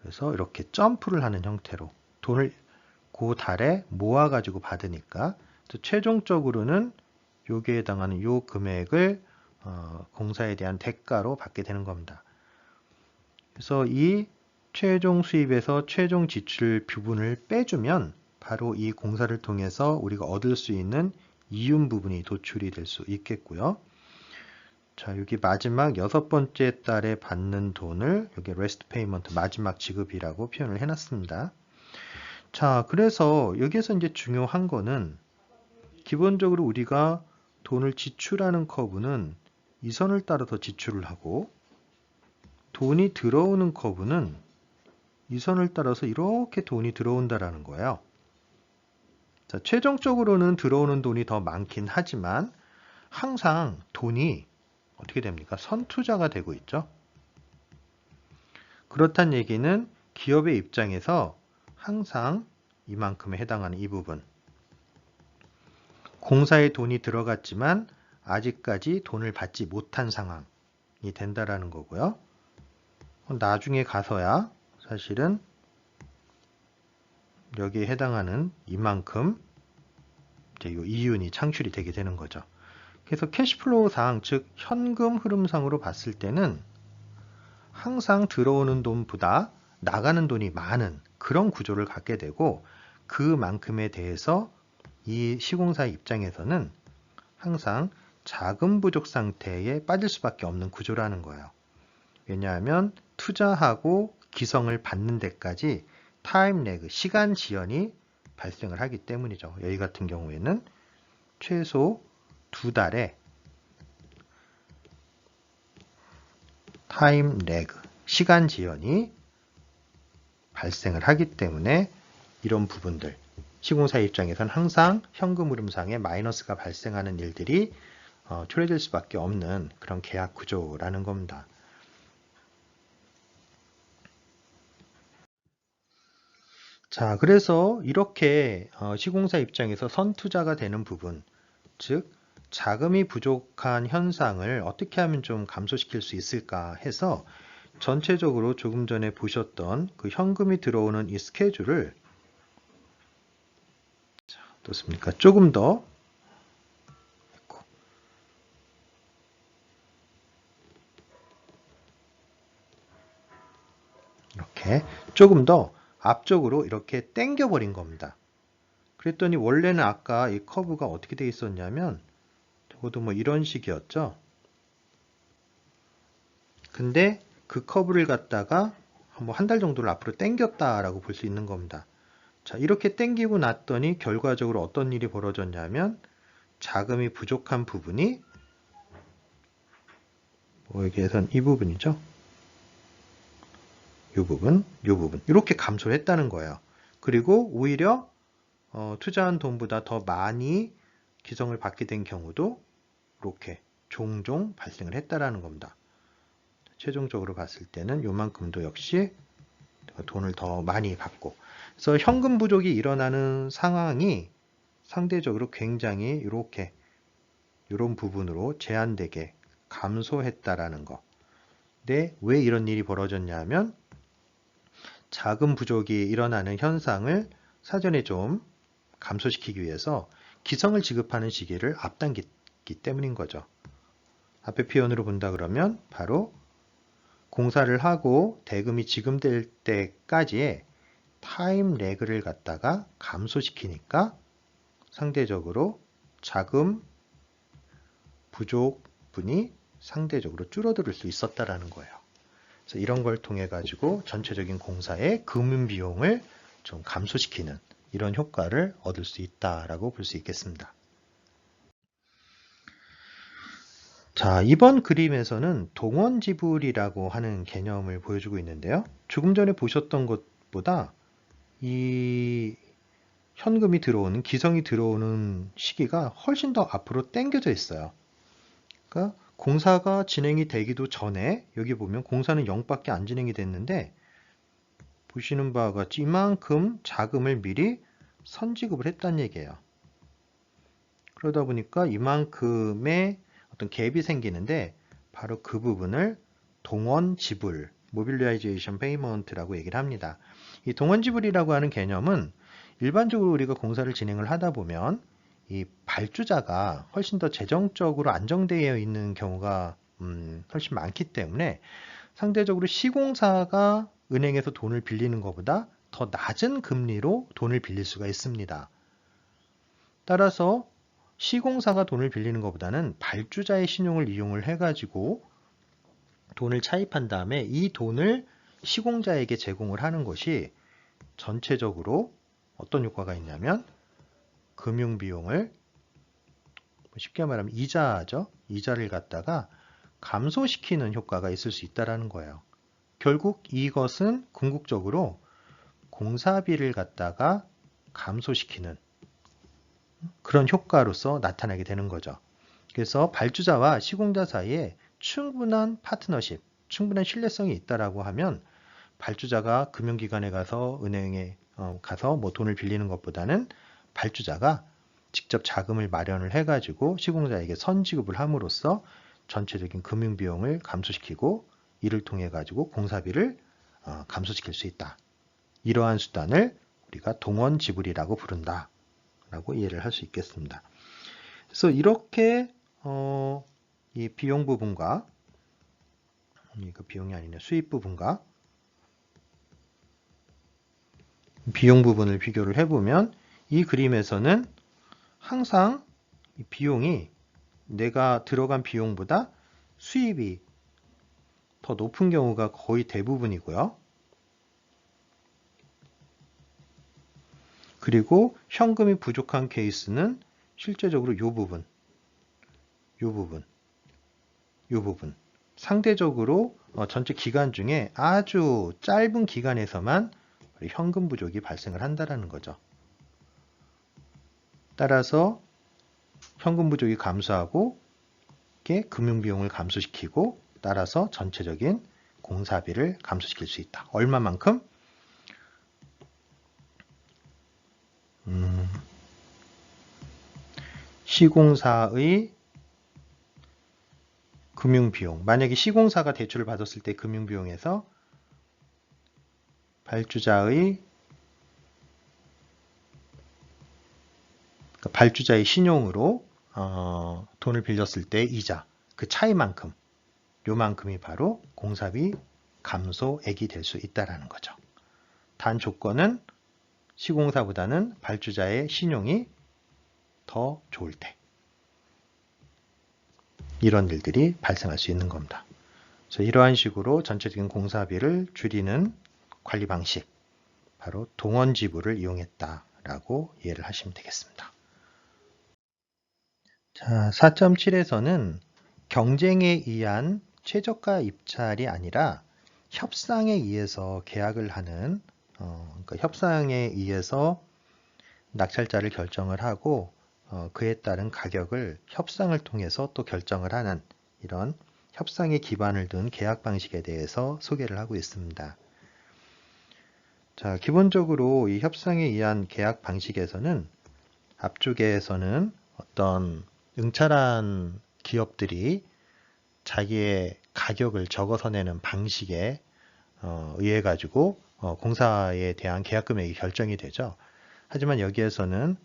그래서 이렇게 점프를 하는 형태로 돈을 그 달에 모아가지고 받으니까 최종적으로는 여기에 해당하는 이 금액을 공사에 대한 대가로 받게 되는 겁니다. 그래서 이 최종 수입에서 최종 지출 부분을 빼주면 바로 이 공사를 통해서 우리가 얻을 수 있는 이윤 부분이 도출이 될 수 있겠고요. 자, 여기 마지막 여섯 번째 달에 받는 돈을 여기 레스트 페이먼트 마지막 지급이라고 표현을 해놨습니다. 자, 그래서 여기에서 이제 중요한 거는 기본적으로 우리가 돈을 지출하는 커브는 이 선을 따라서 지출을 하고 돈이 들어오는 커브는 이 선을 따라서 이렇게 돈이 들어온다라는 거예요. 자, 최종적으로는 들어오는 돈이 더 많긴 하지만 항상 돈이 어떻게 됩니까? 선투자가 되고 있죠. 그렇다는 얘기는 기업의 입장에서 항상 이만큼에 해당하는 이 부분 공사에 돈이 들어갔지만 아직까지 돈을 받지 못한 상황이 된다라는 거고요. 나중에 가서야 사실은 여기에 해당하는 이만큼 이제 이 이윤이 창출이 되게 되는 거죠. 그래서 캐시플로우상, 즉 현금 흐름상으로 봤을 때는 항상 들어오는 돈보다 나가는 돈이 많은 그런 구조를 갖게 되고 그만큼에 대해서 이 시공사의 입장에서는 항상 자금 부족 상태에 빠질 수밖에 없는 구조라는 거예요. 왜냐하면 투자하고 기성을 받는 데까지 타임 레그, 시간 지연이 발생을 하기 때문이죠. 여기 같은 경우에는 최소 두 달의 타임 레그, 시간 지연이 발생을 하기 때문에 이런 부분들, 시공사 입장에서는 항상 현금 흐름상에 마이너스가 발생하는 일들이 초래될 수밖에 없는 그런 계약 구조라는 겁니다. 자, 그래서 이렇게 시공사 입장에서 선투자가 되는 부분, 즉 자금이 부족한 현상을 어떻게 하면 좀 감소시킬 수 있을까 해서 전체적으로 조금 전에 보셨던 그 현금이 들어오는 이 스케줄을 어떻습니까? 조금 더 이렇게 조금 더 앞쪽으로 이렇게 당겨 버린 겁니다. 그랬더니 원래는 아까 이 커브가 어떻게 되어 있었냐면 적어도 뭐 이런 식이었죠. 근데 그 커브를 갖다가 뭐 한 달 정도를 앞으로 당겼다라고 볼 수 있는 겁니다. 자, 이렇게 당기고 났더니 결과적으로 어떤 일이 벌어졌냐면 자금이 부족한 부분이 뭐 여기에선 이 부분이죠. 이 부분 이렇게 감소를 했다는 거예요. 그리고 오히려 투자한 돈보다 더 많이 기성을 받게 된 경우도 이렇게 종종 발생을 했다라는 겁니다. 최종적으로 봤을 때는 요만큼도 역시 돈을 더 많이 받고, 그래서 현금 부족이 일어나는 상황이 상대적으로 굉장히 이렇게 이런 부분으로 제한되게 감소했다라는 거. 근데 왜 이런 일이 벌어졌냐면 자금 부족이 일어나는 현상을 사전에 좀 감소시키기 위해서 기성을 지급하는 시기를 앞당겼기 때문인 거죠. 앞에 표현으로 본다 그러면 바로 공사를 하고 대금이 지급될 때까지의 타임 레그를 갖다가 감소시키니까 상대적으로 자금 부족분이 상대적으로 줄어들 수 있었다라는 거예요. 그래서 이런 걸 통해 가지고 전체적인 공사의 금융 비용을 좀 감소시키는 이런 효과를 얻을 수 있다라고 볼 수 있겠습니다. 자, 이번 그림에서는 동원 지불이라고 하는 개념을 보여주고 있는데요. 조금 전에 보셨던 것보다 이 현금이 들어오는, 기성이 들어오는 시기가 훨씬 더 앞으로 당겨져 있어요. 그러니까 공사가 진행이 되기도 전에 여기 보면 공사는 0밖에 안 진행이 됐는데 보시는 바와 같이 이만큼 자금을 미리 선지급을 했다는 얘기예요. 그러다 보니까 이만큼의 어떤 갭이 생기는데 바로 그 부분을 동원 지불, 모빌라이제이션 페이먼트라고 얘기를 합니다. 이 동원 지불이라고 하는 개념은 일반적으로 우리가 공사를 진행을 하다 보면 이 발주자가 훨씬 더 재정적으로 안정되어 있는 경우가 훨씬 많기 때문에 상대적으로 시공사가 은행에서 돈을 빌리는 것보다 더 낮은 금리로 돈을 빌릴 수가 있습니다. 따라서 시공사가 돈을 빌리는 것보다는 발주자의 신용을 이용을 해가지고 돈을 차입한 다음에 이 돈을 시공자에게 제공을 하는 것이 전체적으로 어떤 효과가 있냐면 금융비용을 쉽게 말하면 이자죠. 이자를 갖다가 감소시키는 효과가 있을 수 있다는 거예요. 결국 이것은 궁극적으로 공사비를 갖다가 감소시키는 그런 효과로서 나타나게 되는 거죠. 그래서 발주자와 시공자 사이에 충분한 파트너십, 충분한 신뢰성이 있다라고 하면 발주자가 금융기관에 가서 은행에 가서 뭐 돈을 빌리는 것보다는 발주자가 직접 자금을 마련을 해가지고 시공자에게 선지급을 함으로써 전체적인 금융비용을 감소시키고 이를 통해 가지고 공사비를 감소시킬 수 있다. 이러한 수단을 우리가 동원 지불이라고 부른다. 라고 이해를 할 수 있겠습니다. 그래서 이렇게 이 비용 부분과 이거 비용이 아니네 수입 부분과 비용 부분을 비교를 해보면 이 그림에서는 항상 이 비용이 내가 들어간 비용보다 수입이 더 높은 경우가 거의 대부분이고요. 그리고 현금이 부족한 케이스는 실제적으로 이 부분, 이 부분, 이 부분. 상대적으로 전체 기간 중에 아주 짧은 기간에서만 현금 부족이 발생을 한다는 거죠. 따라서 현금 부족이 감소하고 금융비용을 감소시키고 따라서 전체적인 공사비를 감소시킬 수 있다. 얼마만큼? 시공사의 금융비용. 만약에 시공사가 대출을 받았을 때 금융비용에서 발주자의 신용으로 돈을 빌렸을 때 이자, 그 차이만큼, 요만큼이 바로 공사비 감소액이 될 수 있다는 거죠. 단 조건은 시공사보다는 발주자의 신용이 더 좋을 때 이런 일들이 발생할 수 있는 겁니다. 그래서 이러한 식으로 전체적인 공사비를 줄이는 관리 방식, 바로 동원지불을 이용했다라고 이해를 하시면 되겠습니다. 자, 4.7에서는 경쟁에 의한 최저가 입찰이 아니라 협상에 의해서 계약을 하는 그러니까 협상에 의해서 낙찰자를 결정을 하고 그에 따른 가격을 협상을 통해서 또 결정을 하는 이런 협상에 기반을 둔 계약 방식에 대해서 소개를 하고 있습니다. 자, 기본적으로 이 협상에 의한 계약 방식에서는 앞쪽에서는 어떤 응찰한 기업들이 자기의 가격을 적어서 내는 방식에 의해 가지고 공사에 대한 계약 금액이 결정이 되죠. 하지만 여기에서는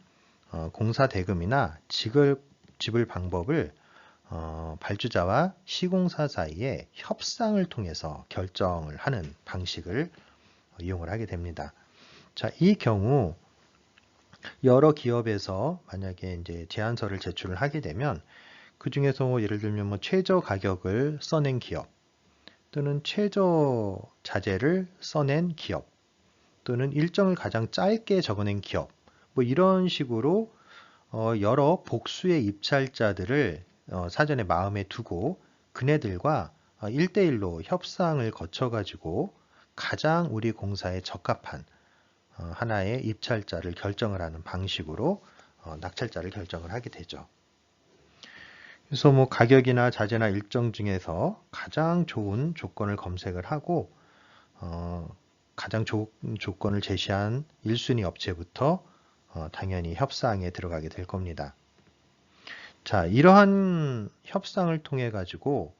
공사 대금이나 지불 방법을 발주자와 시공사 사이에 협상을 통해서 결정을 하는 방식을 이용을 하게 됩니다. 자, 이 경우 여러 기업에서 만약에 이제 제안서를 제출을 하게 되면 그 중에서 예를 들면 뭐 최저 가격을 써낸 기업 또는 최저 자재를 써낸 기업 또는 일정을 가장 짧게 적어낸 기업 뭐 이런 식으로 여러 복수의 입찰자들을 사전에 마음에 두고 그네들과 1대1로 협상을 거쳐 가지고 가장 우리 공사에 적합한 하나의 입찰자를 결정을 하는 방식으로 낙찰자를 결정을 하게 되죠. 그래서 뭐 가격이나 자재나 일정 중에서 가장 좋은 조건을 검색을 하고 가장 좋은 조건을 제시한 1순위 업체부터 당연히 협상에 들어가게 될 겁니다. 자, 이러한 협상을 통해 가지고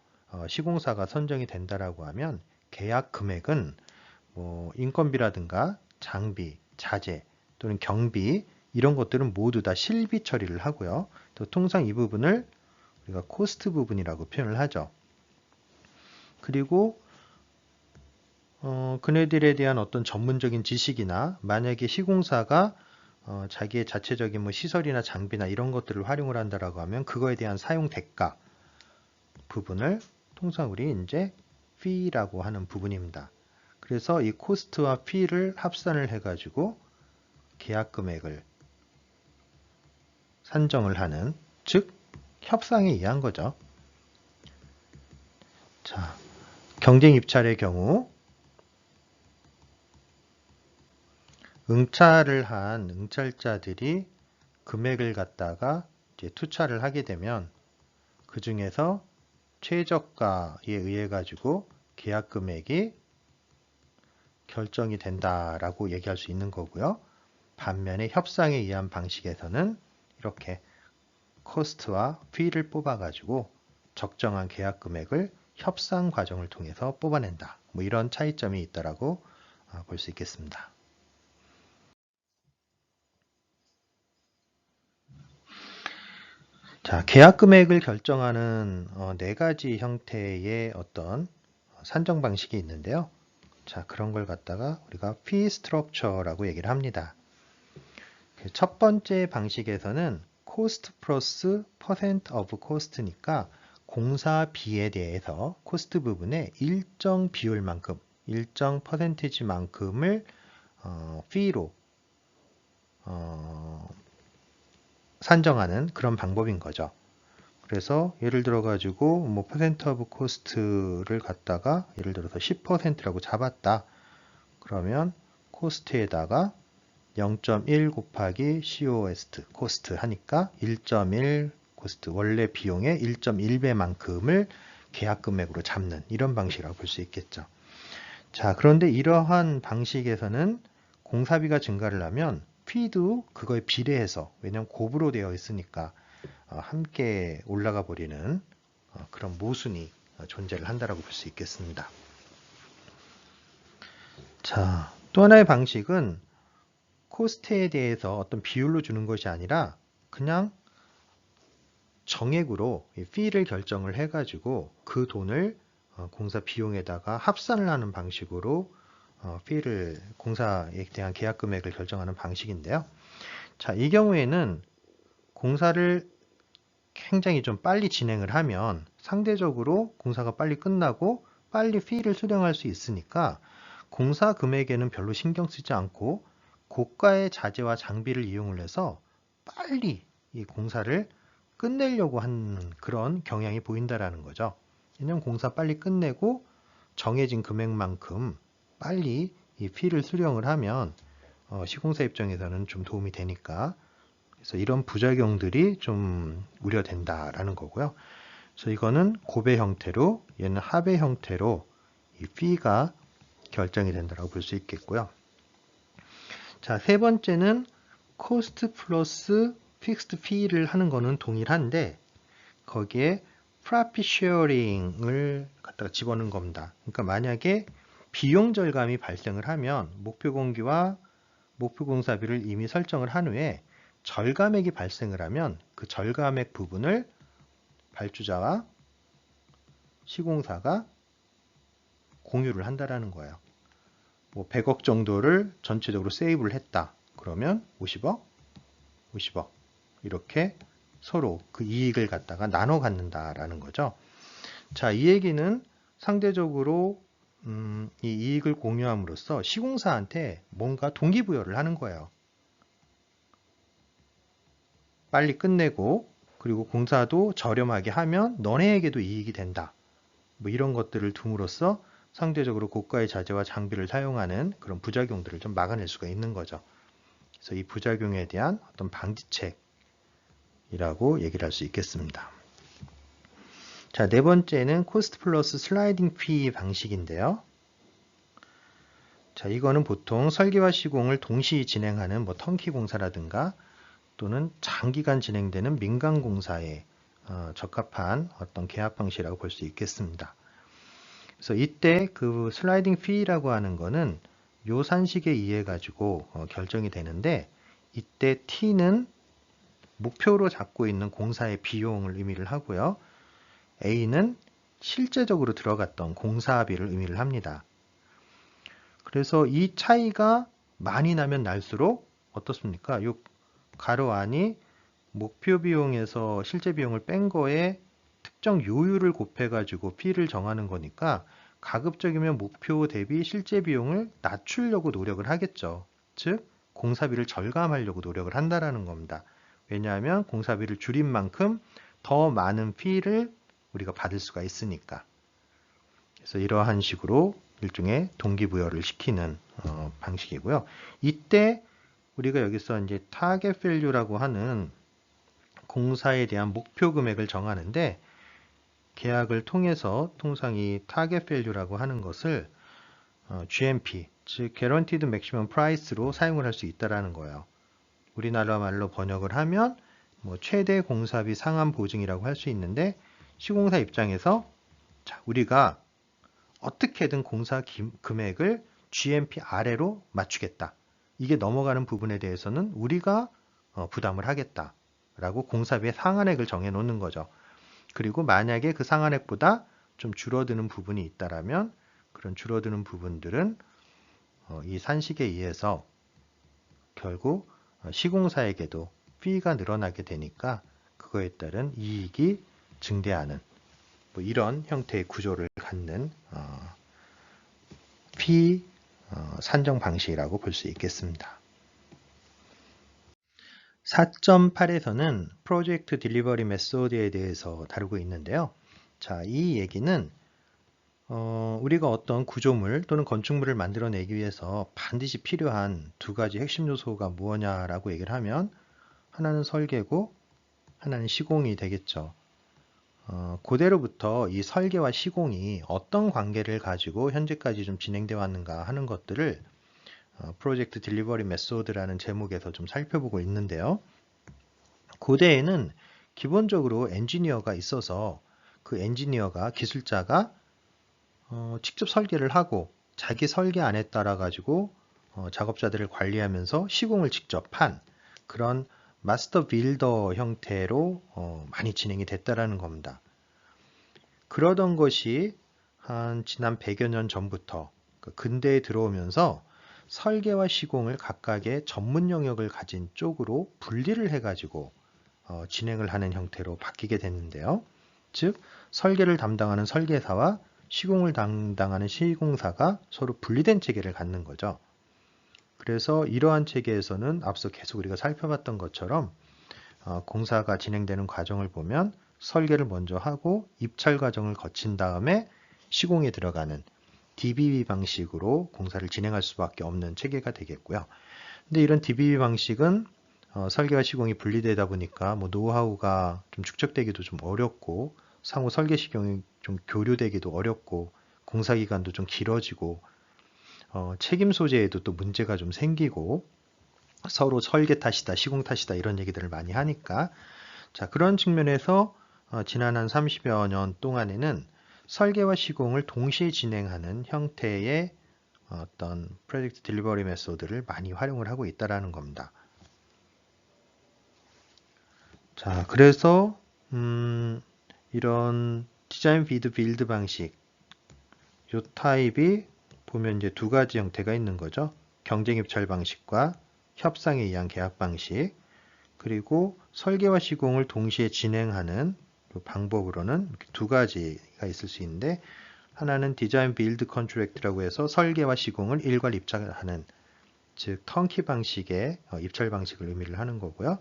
시공사가 선정이 된다라고 하면 계약 금액은 뭐 인건비라든가 장비, 자재 또는 경비 이런 것들은 모두 다 실비 처리를 하고요. 또 통상 이 부분을 우리가 코스트 부분이라고 표현을 하죠. 그리고 그네들에 대한 어떤 전문적인 지식이나 만약에 시공사가 자기의 자체적인 뭐 시설이나 장비나 이런 것들을 활용을 한다라고 하면 그거에 대한 사용 대가 부분을 통상 우리 이제 fee라고 하는 부분입니다. 그래서 이 코스트와 fee를 합산을 해가지고 계약 금액을 산정을 하는, 즉 협상에 의한 거죠. 자, 경쟁 입찰의 경우 응찰을 한 응찰자들이 금액을 갖다가 이제 투차를 하게 되면 그 중에서 최저가에 의해 가지고 계약 금액이 결정이 된다라고 얘기할 수 있는 거고요. 반면에 협상에 의한 방식에서는 이렇게 코스트와 fee를 뽑아 가지고 적정한 계약 금액을 협상 과정을 통해서 뽑아낸다. 뭐 이런 차이점이 있다라고 볼 수 있겠습니다. 자, 계약 금액을 결정하는 네 가지 형태의 어떤 산정 방식이 있는데요. 자, 그런 걸 갖다가 우리가 fee structure라고 얘기를 합니다. 첫 번째 방식에서는 cost 플러스 percent of cost니까 공사비에 대해서 코스트 부분에 일정 비율만큼, 일정 퍼센티지만큼을 fee로 산정하는 그런 방법인 거죠. 그래서 예를 들어 가지고 뭐 퍼센트 오브 코스트를 갖다가 예를 들어서 10%라고 잡았다. 그러면 코스트에다가 0.1 곱하기 COST 코스트 하니까 1.1 코스트 원래 비용의 1.1배만큼을 계약 금액으로 잡는 이런 방식이라고 볼 수 있겠죠. 자, 그런데 이러한 방식에서는 공사비가 증가를 하면 fee도 그거에 비례해서 왜냐하면 곱으로 되어 있으니까 함께 올라가 버리는 그런 모순이 존재를 한다라고 볼 수 있겠습니다. 자, 또 하나의 방식은 코스트에 대해서 어떤 비율로 주는 것이 아니라 그냥 정액으로 fee를 결정을 해가지고 그 돈을 공사 비용에다가 합산을 하는 방식으로 fee를 공사에 대한 계약 금액을 결정하는 방식인데요. 자, 이 경우에는 공사를 굉장히 좀 빨리 진행을 하면 상대적으로 공사가 빨리 끝나고 빨리 fee를 수령할 수 있으니까 공사 금액에는 별로 신경 쓰지 않고 고가의 자재와 장비를 이용을 해서 빨리 이 공사를 끝내려고 하는 그런 경향이 보인다라는 거죠. 왜냐하면 공사 빨리 끝내고 정해진 금액만큼 빨리 이 fee를 수령을 하면 시공사 입장에서는 좀 도움이 되니까, 그래서 이런 부작용들이 좀 우려된다라는 거고요. 그래서 이거는 고배 형태로, 얘는 하배 형태로 이 fee가 결정이 된다고 볼 수 있겠고요. 자, 세 번째는 cost 플러스 fixed fee를 하는 거는 동일한데 거기에 profit sharing을 갖다가 집어넣은 겁니다. 그러니까 만약에 비용 절감이 발생을 하면 목표 공기와 목표 공사비를 이미 설정을 한 후에 절감액이 발생을 하면 그 절감액 부분을 발주자와 시공사가 공유를 한다라는 거예요. 뭐 100억 정도를 전체적으로 세이브를 했다. 그러면 50억, 50억 이렇게 서로 그 이익을 갖다가 나눠 갖는다라는 거죠. 자, 이 얘기는 상대적으로 이 이익을 공유함으로써 시공사한테 뭔가 동기부여를 하는 거예요. 빨리 끝내고 그리고 공사도 저렴하게 하면 너네에게도 이익이 된다. 뭐 이런 것들을 둠으로써 상대적으로 고가의 자재와 장비를 사용하는 그런 부작용들을 좀 막아낼 수가 있는 거죠. 그래서 이 부작용에 대한 어떤 방지책이라고 얘기를 할 수 있겠습니다. 자, 네 번째는 코스트 플러스 슬라이딩 피 방식인데요. 자, 이거는 보통 설계와 시공을 동시 진행하는 뭐 턴키 공사라든가 또는 장기간 진행되는 민간 공사에 적합한 어떤 계약 방식이라고 볼 수 있겠습니다. 그래서 이때 그 슬라이딩 피라고 하는 거는 요 산식에 의해 가지고 결정이 되는데, 이때 T는 목표로 잡고 있는 공사의 비용을 의미를 하고요. A는 실제적으로 들어갔던 공사비를 의미를 합니다. 그래서 이 차이가 많이 나면 날수록 어떻습니까? 요 가로 안이 목표 비용에서 실제 비용을 뺀 거에 특정 요율을 곱해가지고 P를 정하는 거니까 가급적이면 목표 대비 실제 비용을 낮추려고 노력을 하겠죠. 즉, 공사비를 절감하려고 노력을 한다라는 겁니다. 왜냐하면 공사비를 줄인 만큼 더 많은 P를 우리가 받을 수가 있으니까. 그래서 이러한 식으로 일종의 동기부여를 시키는 방식이고요. 이때 우리가 여기서 이제 타겟 밸류라고 하는 공사에 대한 목표 금액을 정하는데, 계약을 통해서 통상 이 타겟 밸류라고 하는 것을 GMP, 즉 Guaranteed Maximum Price로 사용을 할 수 있다라는 거예요. 우리나라 말로 번역을 하면 뭐 최대 공사비 상한 보증이라고 할 수 있는데, 시공사 입장에서 자, 우리가 어떻게든 공사 금액을 GMP 아래로 맞추겠다. 이게 넘어가는 부분에 대해서는 우리가 부담을 하겠다라고 공사비의 상한액을 정해 놓는 거죠. 그리고 만약에 그 상한액보다 좀 줄어드는 부분이 있다라면 그런 줄어드는 부분들은 이 산식에 의해서 결국 시공사에게도 피가 늘어나게 되니까 그거에 따른 이익이 증대하는 뭐 이런 형태의 구조를 갖는 피 산정 방식이라고 볼 수 있겠습니다. 4.8에서는 프로젝트 딜리버리 메소드에 대해서 다루고 있는데요. 자, 이 얘기는 우리가 어떤 구조물 또는 건축물을 만들어내기 위해서 반드시 필요한 두 가지 핵심 요소가 무엇냐라고 얘기를 하면 하나는 설계고 하나는 시공이 되겠죠. 그대로부터 이 설계와 시공이 어떤 관계를 가지고 현재까지 좀 진행되어 왔는가 하는 것들을 프로젝트 딜리버리 메소드라는 제목에서 좀 살펴보고 있는데요. 고대에는 기본적으로 엔지니어가 있어서 그 엔지니어가 기술자가 직접 설계를 하고 자기 설계안에 따라 가지고 작업자들을 관리하면서 시공을 직접 한 그런 마스터 빌더 형태로 많이 진행이 됐다라는 겁니다. 그러던 것이 한 지난 100여 년 전부터 근대에 들어오면서 설계와 시공을 각각의 전문 영역을 가진 쪽으로 분리를 해가지고 진행을 하는 형태로 바뀌게 됐는데요. 즉 설계를 담당하는 설계사와 시공을 담당하는 시공사가 서로 분리된 체계를 갖는 거죠. 그래서 이러한 체계에서는 앞서 계속 우리가 살펴봤던 것처럼 공사가 진행되는 과정을 보면 설계를 먼저 하고 입찰 과정을 거친 다음에 시공에 들어가는 DBB 방식으로 공사를 진행할 수밖에 없는 체계가 되겠고요. 근데 이런 DBB 방식은 설계와 시공이 분리되다 보니까 노하우가 좀 축적되기도 좀 어렵고 상호 설계 시공이 좀 교류되기도 어렵고 공사 기간도 좀 길어지고 책임 소재에도 또 문제가 좀 생기고 서로 설계 탓이다, 시공 탓이다 이런 얘기들을 많이 하니까 자 그런 측면에서 지난 한 30여 년 동안에는 설계와 시공을 동시에 진행하는 형태의 어떤 프로젝트 딜리버리 메소드를 많이 활용을 하고 있다라는 겁니다. 자, 그래서 이런 디자인 비드 빌드 방식 요 타입이 보면 이제 두 가지 형태가 있는 거죠. 경쟁 입찰 방식과 협상에 의한 계약 방식 그리고 설계와 시공을 동시에 진행하는 방법으로는 두 가지가 있을 수 있는데 하나는 디자인 빌드 컨트랙트라고 해서 설계와 시공을 일괄 입찰하는 즉 턴키 방식의 입찰 방식을 의미를 하는 거고요.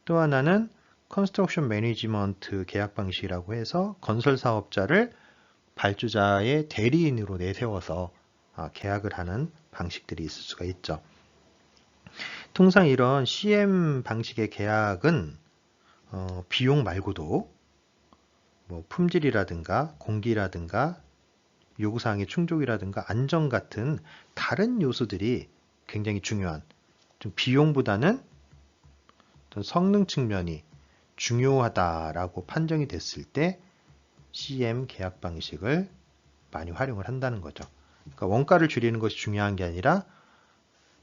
또 하나는 컨스트럭션 매니지먼트 계약 방식이라고 해서 건설 사업자를 발주자의 대리인으로 내세워서 계약을 하는 방식들이 있을 수가 있죠. 통상 이런 CM 방식의 계약은 비용 말고도 뭐 품질이라든가 공기라든가 요구사항의 충족이라든가 안전 같은 다른 요소들이 굉장히 중요한 좀 비용보다는 성능 측면이 중요하다라고 판정이 됐을 때 CM 계약 방식을 많이 활용을 한다는 거죠. 그러니까 원가를 줄이는 것이 중요한 게 아니라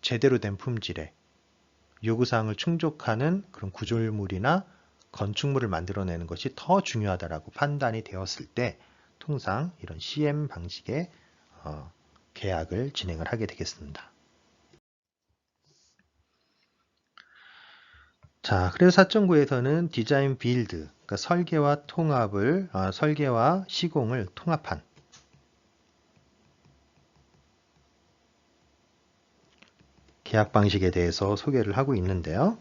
제대로 된 품질에 요구사항을 충족하는 그런 구조물이나 건축물을 만들어내는 것이 더 중요하다라고 판단이 되었을 때 통상 이런 CM 방식의 계약을 진행을 하게 되겠습니다. 자, 그래서 4.9에서는 디자인 빌드, 그러니까 설계와 시공을 통합한 계약 방식에 대해서 소개를 하고 있는데요.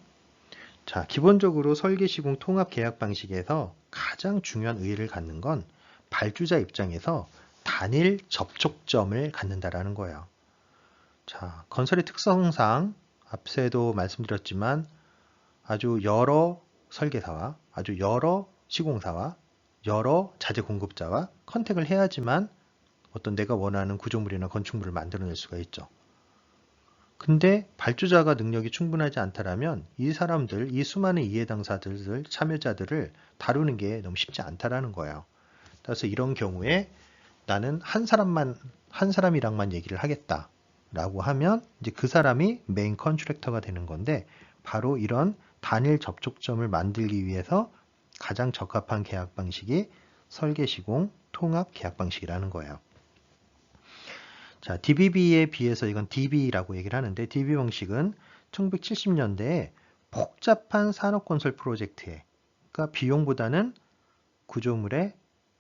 자, 기본적으로 설계 시공 통합 계약 방식에서 가장 중요한 의의를 갖는 건 발주자 입장에서 단일 접촉점을 갖는다라는 거예요. 자, 건설의 특성상 앞서도 말씀드렸지만 아주 여러 설계사와 아주 여러 시공사와 여러 자재 공급자와 컨택을 해야지만 어떤 내가 원하는 구조물이나 건축물을 만들어낼 수가 있죠. 근데 발주자가 능력이 충분하지 않다라면 이 사람들, 이 수많은 이해 당사자들, 참여자들을 다루는 게 너무 쉽지 않다라는 거예요. 그래서 이런 경우에 나는 한 사람이랑만 얘기를 하겠다라고 하면 이제 그 사람이 메인 컨트랙터가 되는 건데 바로 이런 단일 접촉점을 만들기 위해서 가장 적합한 계약 방식이 설계 시공 통합 계약 방식이라는 거예요. 자, DBB에 비해서 이건 DB라고 얘기를 하는데 DB 방식은 1970년대에 복잡한 산업건설 프로젝트에 그러니까 비용보다는 구조물의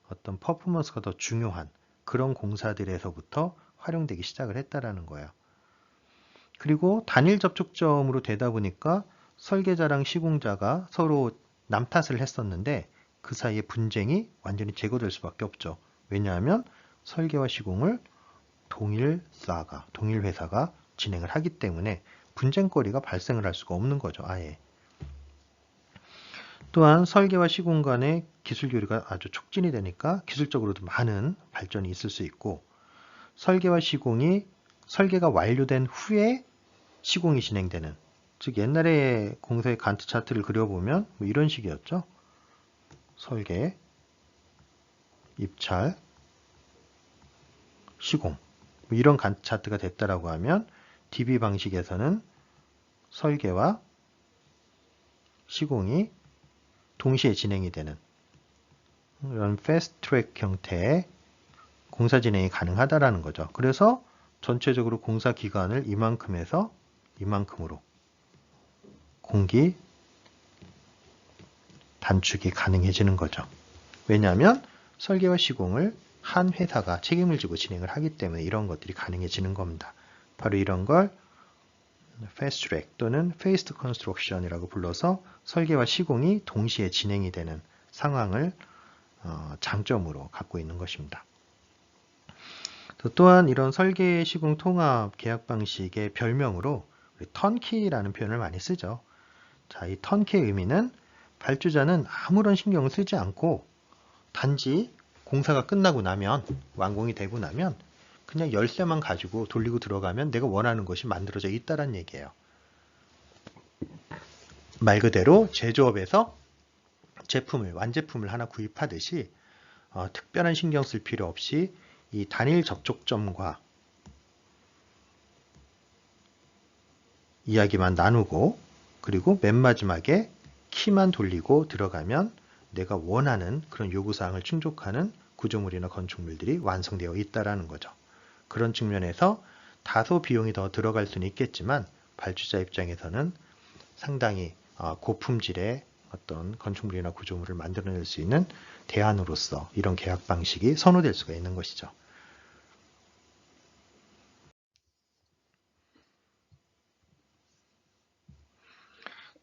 어떤 퍼포먼스가 더 중요한 그런 공사들에서부터 활용되기 시작을 했다라는 거예요. 그리고 단일 접촉점으로 되다 보니까 설계자랑 시공자가 서로 남 탓을 했었는데 그 사이에 분쟁이 완전히 제거될 수밖에 없죠. 왜냐하면 설계와 시공을 동일 회사가 진행을 하기 때문에 분쟁거리가 발생을 할 수가 없는 거죠. 아예. 또한 설계와 시공 간의 기술 교류가 아주 촉진이 되니까 기술적으로도 많은 발전이 있을 수 있고 설계와 시공이 설계가 완료된 후에 시공이 진행되는 즉 옛날에 공사의 간트 차트를 그려보면 뭐 이런 식이었죠. 설계, 입찰, 시공 뭐 이런 차트가 됐다라고 하면 DB 방식에서는 설계와 시공이 동시에 진행이 되는 이런 패스트 트랙 형태의 공사 진행이 가능하다라는 거죠. 그래서 전체적으로 공사 기간을 이만큼에서 이만큼으로 공기 단축이 가능해지는 거죠. 왜냐하면 설계와 시공을 한 회사가 책임을 지고 진행을 하기 때문에 이런 것들이 가능해지는 겁니다. 바로 이런 걸 패스트 트랙 또는 페이스드 컨스트럭션이라고 불러서 설계와 시공이 동시에 진행이 되는 상황을 장점으로 갖고 있는 것입니다. 또한 이런 설계 시공 통합 계약 방식의 별명으로 턴키라는 표현을 많이 쓰죠. 자, 이 턴키의 의미는 발주자는 아무런 신경을 쓰지 않고 단지 공사가 끝나고 나면 완공이 되고 나면 그냥 열쇠만 가지고 돌리고 들어가면 내가 원하는 것이 만들어져 있다는 얘기예요. 말 그대로 제조업에서 완제품을 하나 구입하듯이 특별한 신경 쓸 필요 없이 이 단일 접촉점과 이야기만 나누고 그리고 맨 마지막에 키만 돌리고 들어가면 내가 원하는 그런 요구사항을 충족하는 구조물이나 건축물들이 완성되어 있다는 거죠. 그런 측면에서 다소 비용이 더 들어갈 수는 있겠지만 발주자 입장에서는 상당히 고품질의 어떤 건축물이나 구조물을 만들어낼 수 있는 대안으로서 이런 계약 방식이 선호될 수가 있는 것이죠.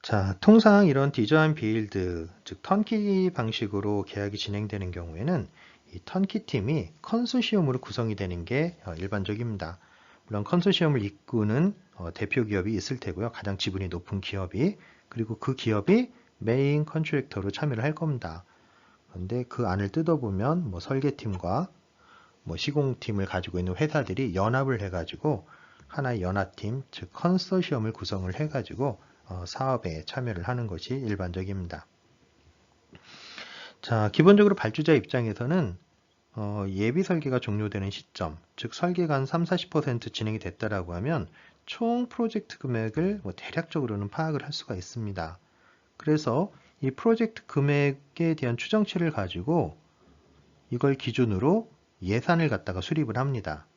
자, 통상 이런 디자인 빌드, 즉 턴키 방식으로 계약이 진행되는 경우에는 이 턴키 팀이 컨소시엄으로 구성이 되는 게 일반적입니다. 물론 컨소시엄을 이끄는 대표 기업이 있을 테고요. 가장 지분이 높은 기업이, 그리고 그 기업이 메인 컨트랙터로 참여를 할 겁니다. 그런데 그 안을 뜯어보면 뭐 설계팀과 뭐 시공팀을 가지고 있는 회사들이 연합을 해가지고 하나의 연합팀, 즉 컨소시엄을 구성을 해가지고 사업에 참여를 하는 것이 일반적입니다. 자, 기본적으로 발주자 입장에서는 예비 설계가 종료되는 시점, 즉 설계가 한 30-40% 진행이 됐다라고 하면 총 프로젝트 금액을 대략적으로는 파악을 할 수가 있습니다. 그래서 이 프로젝트 금액에 대한 추정치를 가지고 이걸 기준으로 예산을 갖다가 수립을 합니다.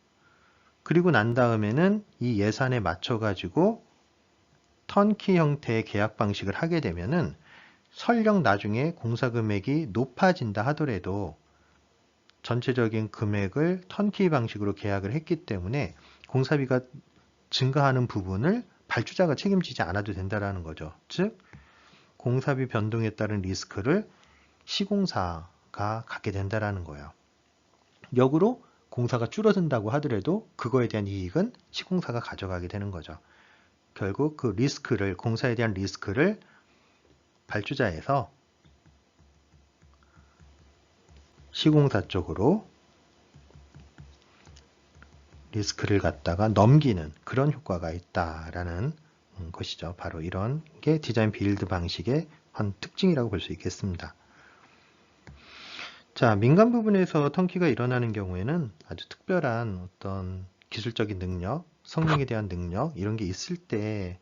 그리고 난 다음에는 이 예산에 맞춰 가지고 턴키 형태의 계약 방식을 하게 되면은 설령 나중에 공사 금액이 높아진다 하더라도 전체적인 금액을 턴키 방식으로 계약을 했기 때문에 공사비가 증가하는 부분을 발주자가 책임지지 않아도 된다는 거죠. 즉 공사비 변동에 따른 리스크를 시공사가 갖게 된다는 거예요. 역으로 공사가 줄어든다고 하더라도 그거에 대한 이익은 시공사가 가져가게 되는 거죠. 결국 그 리스크를, 공사에 대한 리스크를 발주자에서 시공사 쪽으로 리스크를 갖다가 넘기는 그런 효과가 있다라는 것이죠. 바로 이런 게 디자인 빌드 방식의 한 특징이라고 볼 수 있겠습니다. 자, 민간 부분에서 턴키가 일어나는 경우에는 아주 특별한 어떤 기술적인 능력, 성능에 대한 능력 이런 게 있을 때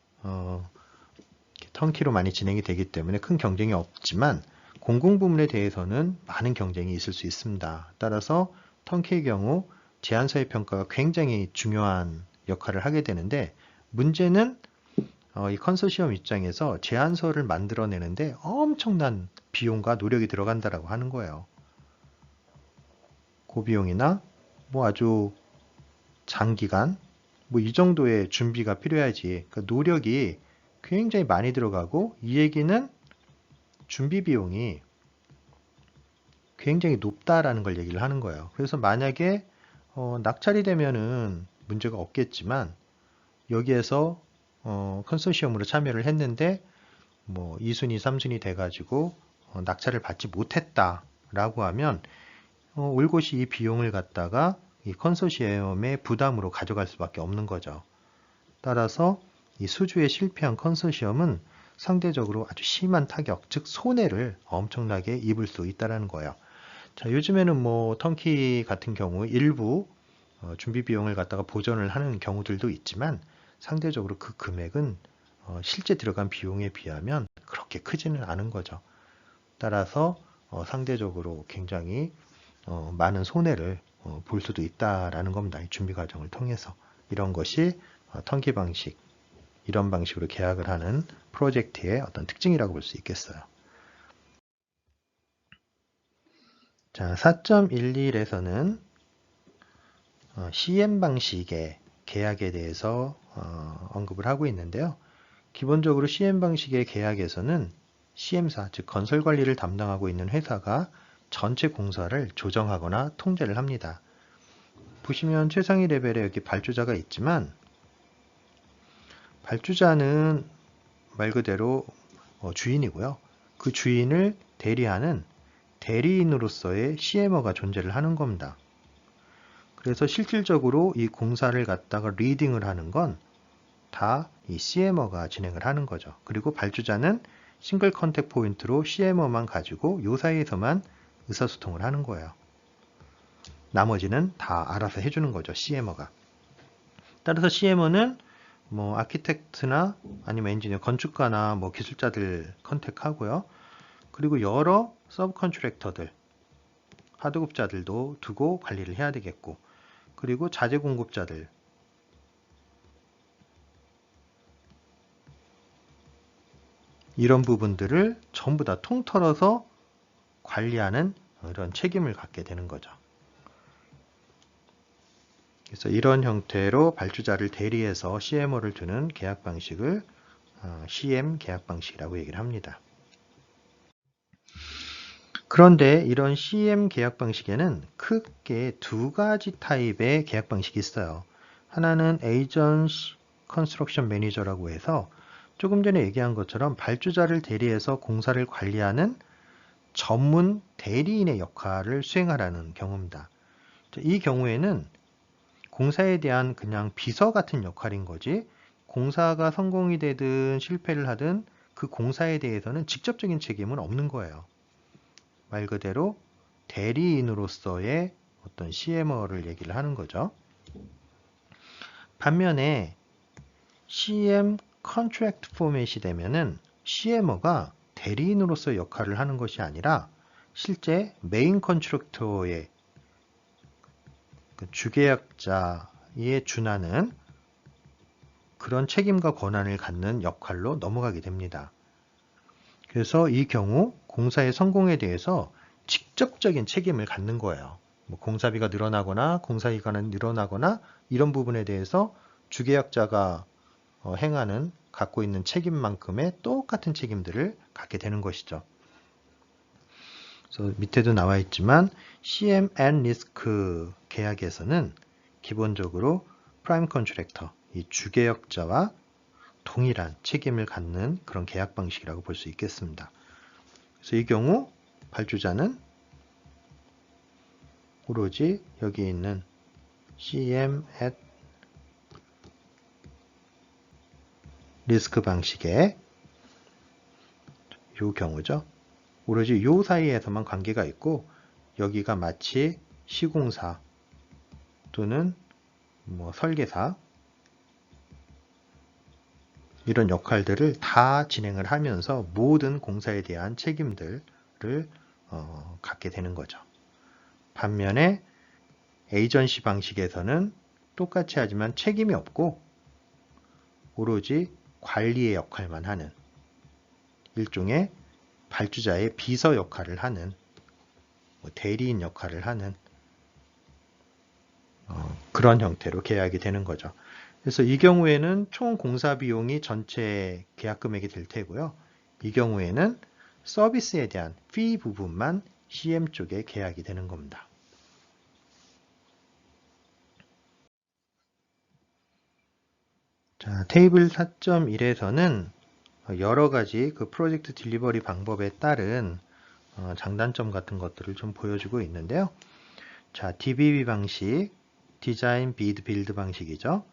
턴키로 많이 진행이 되기 때문에 큰 경쟁이 없지만 공공 부문에 대해서는 많은 경쟁이 있을 수 있습니다. 따라서 턴키의 경우 제안서의 평가가 굉장히 중요한 역할을 하게 되는데 문제는 이 컨소시엄 입장에서 제안서를 만들어내는데 엄청난 비용과 노력이 들어간다라고 하는 거예요. 고비용이나 뭐 아주 장기간 뭐 이 정도의 준비가 필요하지. 그러니까 노력이 굉장히 많이 들어가고 이 얘기는 준비 비용이 굉장히 높다라는 걸 얘기를 하는 거예요. 그래서 만약에 낙찰이 되면은 문제가 없겠지만 여기에서 컨소시엄으로 참여를 했는데 뭐 2순위, 3순위 돼가지고 낙찰을 받지 못했다라고 하면 올곧이 이 비용을 갖다가 이 컨소시엄의 부담으로 가져갈 수밖에 없는 거죠. 따라서 이 수주에 실패한 컨소시엄은 상대적으로 아주 심한 타격, 즉 손해를 엄청나게 입을 수 있다는 거예요. 자, 요즘에는 뭐 턴키 같은 경우 일부 준비 비용을 갖다가 보전을 하는 경우들도 있지만 상대적으로 그 금액은 실제 들어간 비용에 비하면 그렇게 크지는 않은 거죠. 따라서 상대적으로 굉장히 많은 손해를 볼 수도 있다라는 겁니다. 이 준비 과정을 통해서. 이런 것이 턴키 방식, 이런 방식으로 계약을 하는 프로젝트의 어떤 특징이라고 볼 수 있겠어요. 자, 4.11에서는 CM 방식의 계약에 대해서 언급을 하고 있는데요. 기본적으로 CM 방식의 계약에서는 CM사, 즉 건설 관리를 담당하고 있는 회사가 전체 공사를 조정하거나 통제를 합니다. 보시면 최상위 레벨에 여기 발주자가 있지만 발주자는 말 그대로 주인이고요. 그 주인을 대리하는 대리인으로서의 CM어가 존재를 하는 겁니다. 그래서 실질적으로 이 공사를 갖다가 리딩을 하는 건 다 이 CM어가 진행을 하는 거죠. 그리고 발주자는 싱글 컨택 포인트로 CM어만 가지고 요 사이에서만 의사소통을 하는 거예요. 나머지는 다 알아서 해주는 거죠. CM어가. 따라서 CM어는 뭐 아키텍트나 아니면 엔지니어, 건축가나 뭐 기술자들 컨택하고요. 그리고 여러 서브 컨트랙터들, 하도급자들도 두고 관리를 해야 되겠고, 그리고 자재 공급자들, 이런 부분들을 전부 다 통틀어서 관리하는 이런 책임을 갖게 되는 거죠. 그래서 이런 형태로 발주자를 대리해서 CMO를 두는 계약 방식을 CM 계약 방식이라고 얘기를 합니다. 그런데 이런 CM 계약 방식에는 크게 두 가지 타입의 계약 방식이 있어요. 하나는 Agency Construction Manager라고 해서 조금 전에 얘기한 것처럼 발주자를 대리해서 공사를 관리하는 전문 대리인의 역할을 수행하라는 경우입니다. 이 경우에는 공사에 대한 그냥 비서 같은 역할인 거지, 공사가 성공이 되든 실패를 하든 그 공사에 대해서는 직접적인 책임은 없는 거예요. 말 그대로 대리인으로서의 어떤 CM어를 얘기를 하는 거죠. 반면에 CM 컨트랙트 포맷이 되면은 CM어가 대리인으로서 역할을 하는 것이 아니라 실제 메인 컨트랙터의 그 주계약자에 준하는 그런 책임과 권한을 갖는 역할로 넘어가게 됩니다. 그래서 이 경우 공사의 성공에 대해서 직접적인 책임을 갖는 거예요. 뭐 공사비가 늘어나거나 공사기간이 늘어나거나 이런 부분에 대해서 주계약자가 행하는 갖고 있는 책임만큼의 똑같은 책임들을 갖게 되는 것이죠. 그래서 밑에도 나와 있지만 CM and 리스크 계약에서는 기본적으로 프라임 컨트랙터, 이 주계약자와 동일한 책임을 갖는 그런 계약 방식이라고 볼 수 있겠습니다. 그래서 이 경우 발주자는 오로지 여기 있는 CM at 리스크 방식의 이 경우죠. 오로지 이 사이에서만 관계가 있고 여기가 마치 시공사 또는 뭐 설계사 이런 역할들을 다 진행을 하면서 모든 공사에 대한 책임들을 갖게 되는 거죠. 반면에 에이전시 방식에서는 똑같이 하지만 책임이 없고 오로지 관리의 역할만 하는 일종의 발주자의 비서 역할을 하는 대리인 역할을 하는 그런 형태로 계약이 되는 거죠. 그래서 이 경우에는 총 공사 비용이 전체 계약 금액이 될 테고요. 이 경우에는 서비스에 대한 fee 부분만 CM 쪽에 계약이 되는 겁니다. 자, 테이블 4.1에서는 여러 가지 그 프로젝트 딜리버리 방법에 따른 장단점 같은 것들을 좀 보여주고 있는데요. 자, DBB 방식, 디자인 비드 빌드 방식이죠.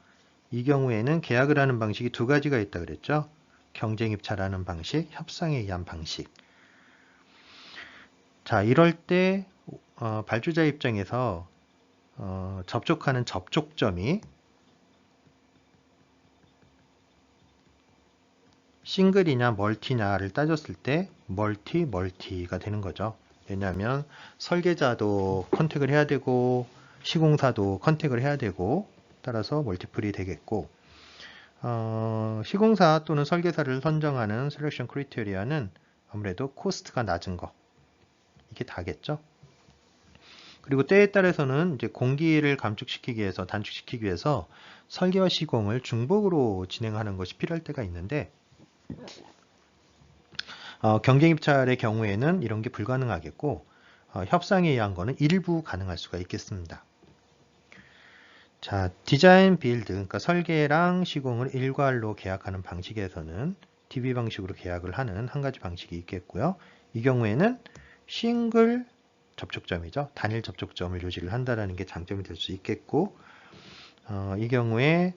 이 경우에는 계약을 하는 방식이 두 가지가 있다 그랬죠. 경쟁 입찰하는 방식, 협상에 의한 방식. 자, 이럴 때 발주자 입장에서 접촉하는 접촉점이 싱글이냐 멀티냐를 따졌을 때 멀티가 되는 거죠. 왜냐하면 설계자도 컨택을 해야 되고 시공사도 컨택을 해야 되고 따라서 멀티플이 되겠고, 시공사 또는 설계사를 선정하는 셀렉션 크리테리아는 아무래도 코스트가 낮은 거, 이게 다겠죠. 그리고 때에 따라서는 이제 공기를 감축시키기 위해서, 단축시키기 위해서 설계와 시공을 중복으로 진행하는 것이 필요할 때가 있는데, 경쟁 입찰의 경우에는 이런 게 불가능하겠고, 협상에 의한 거는 일부 가능할 수가 있겠습니다. 자, 디자인 빌드, 그러니까 설계랑 시공을 일괄로 계약하는 방식에서는 DB 방식으로 계약을 하는 한 가지 방식이 있겠고요. 이 경우에는 싱글 접촉점이죠. 단일 접촉점을 유지를 한다는 게 장점이 될 수 있겠고, 이 경우에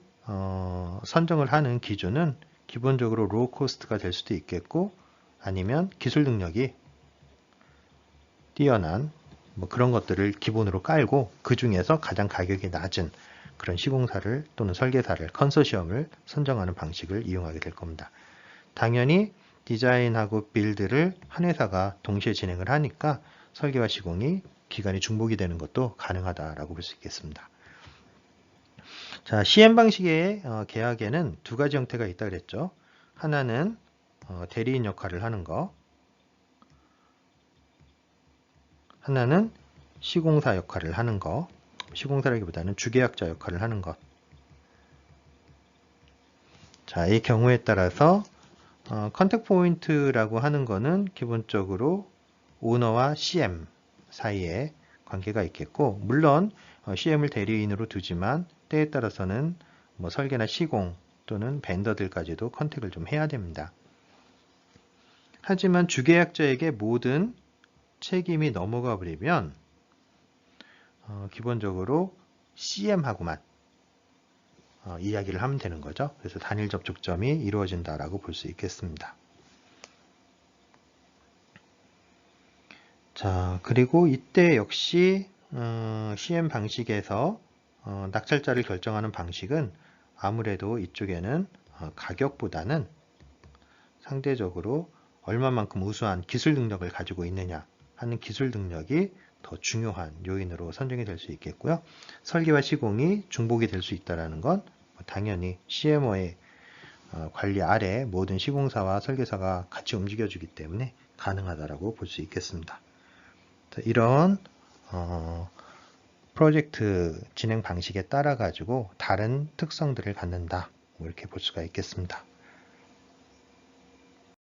선정을 하는 기준은 기본적으로 로우 코스트가 될 수도 있겠고, 아니면 기술 능력이 뛰어난 뭐 그런 것들을 기본으로 깔고 그 중에서 가장 가격이 낮은 그런 시공사를 또는 설계사를, 컨소시엄을 선정하는 방식을 이용하게 될 겁니다. 당연히 디자인하고 빌드를 한 회사가 동시에 진행을 하니까 설계와 시공이 기간이 중복이 되는 것도 가능하다라고 볼 수 있겠습니다. 자, CM 방식의 계약에는 두 가지 형태가 있다 그랬죠. 하나는 대리인 역할을 하는 거, 하나는 시공사 역할을 하는 거, 시공사라기보다는 주계약자 역할을 하는 것. 자, 이 경우에 따라서 컨택 포인트라고 하는 거는 기본적으로 오너와 CM 사이에 관계가 있겠고, 물론 CM을 대리인으로 두지만 때에 따라서는 뭐 설계나 시공 또는 벤더들까지도 컨택을 좀 해야 됩니다. 하지만 주계약자에게 모든 책임이 넘어가 버리면 기본적으로 CM하고만 이야기를 하면 되는 거죠. 그래서 단일 접촉점이 이루어진다라고 볼 수 있겠습니다. 자, 그리고 이때 역시 CM 방식에서 낙찰자를 결정하는 방식은 아무래도 이쪽에는 가격보다는 상대적으로 얼마만큼 우수한 기술 능력을 가지고 있느냐 하는 기술 능력이 더 중요한 요인으로 선정이 될 수 있겠고요. 설계와 시공이 중복이 될 수 있다는 건 당연히 CMO의 관리 아래 모든 시공사와 설계사가 같이 움직여주기 때문에 가능하다고 볼 수 있겠습니다. 이런 프로젝트 진행 방식에 따라 가지고 다른 특성들을 갖는다, 이렇게 볼 수가 있겠습니다.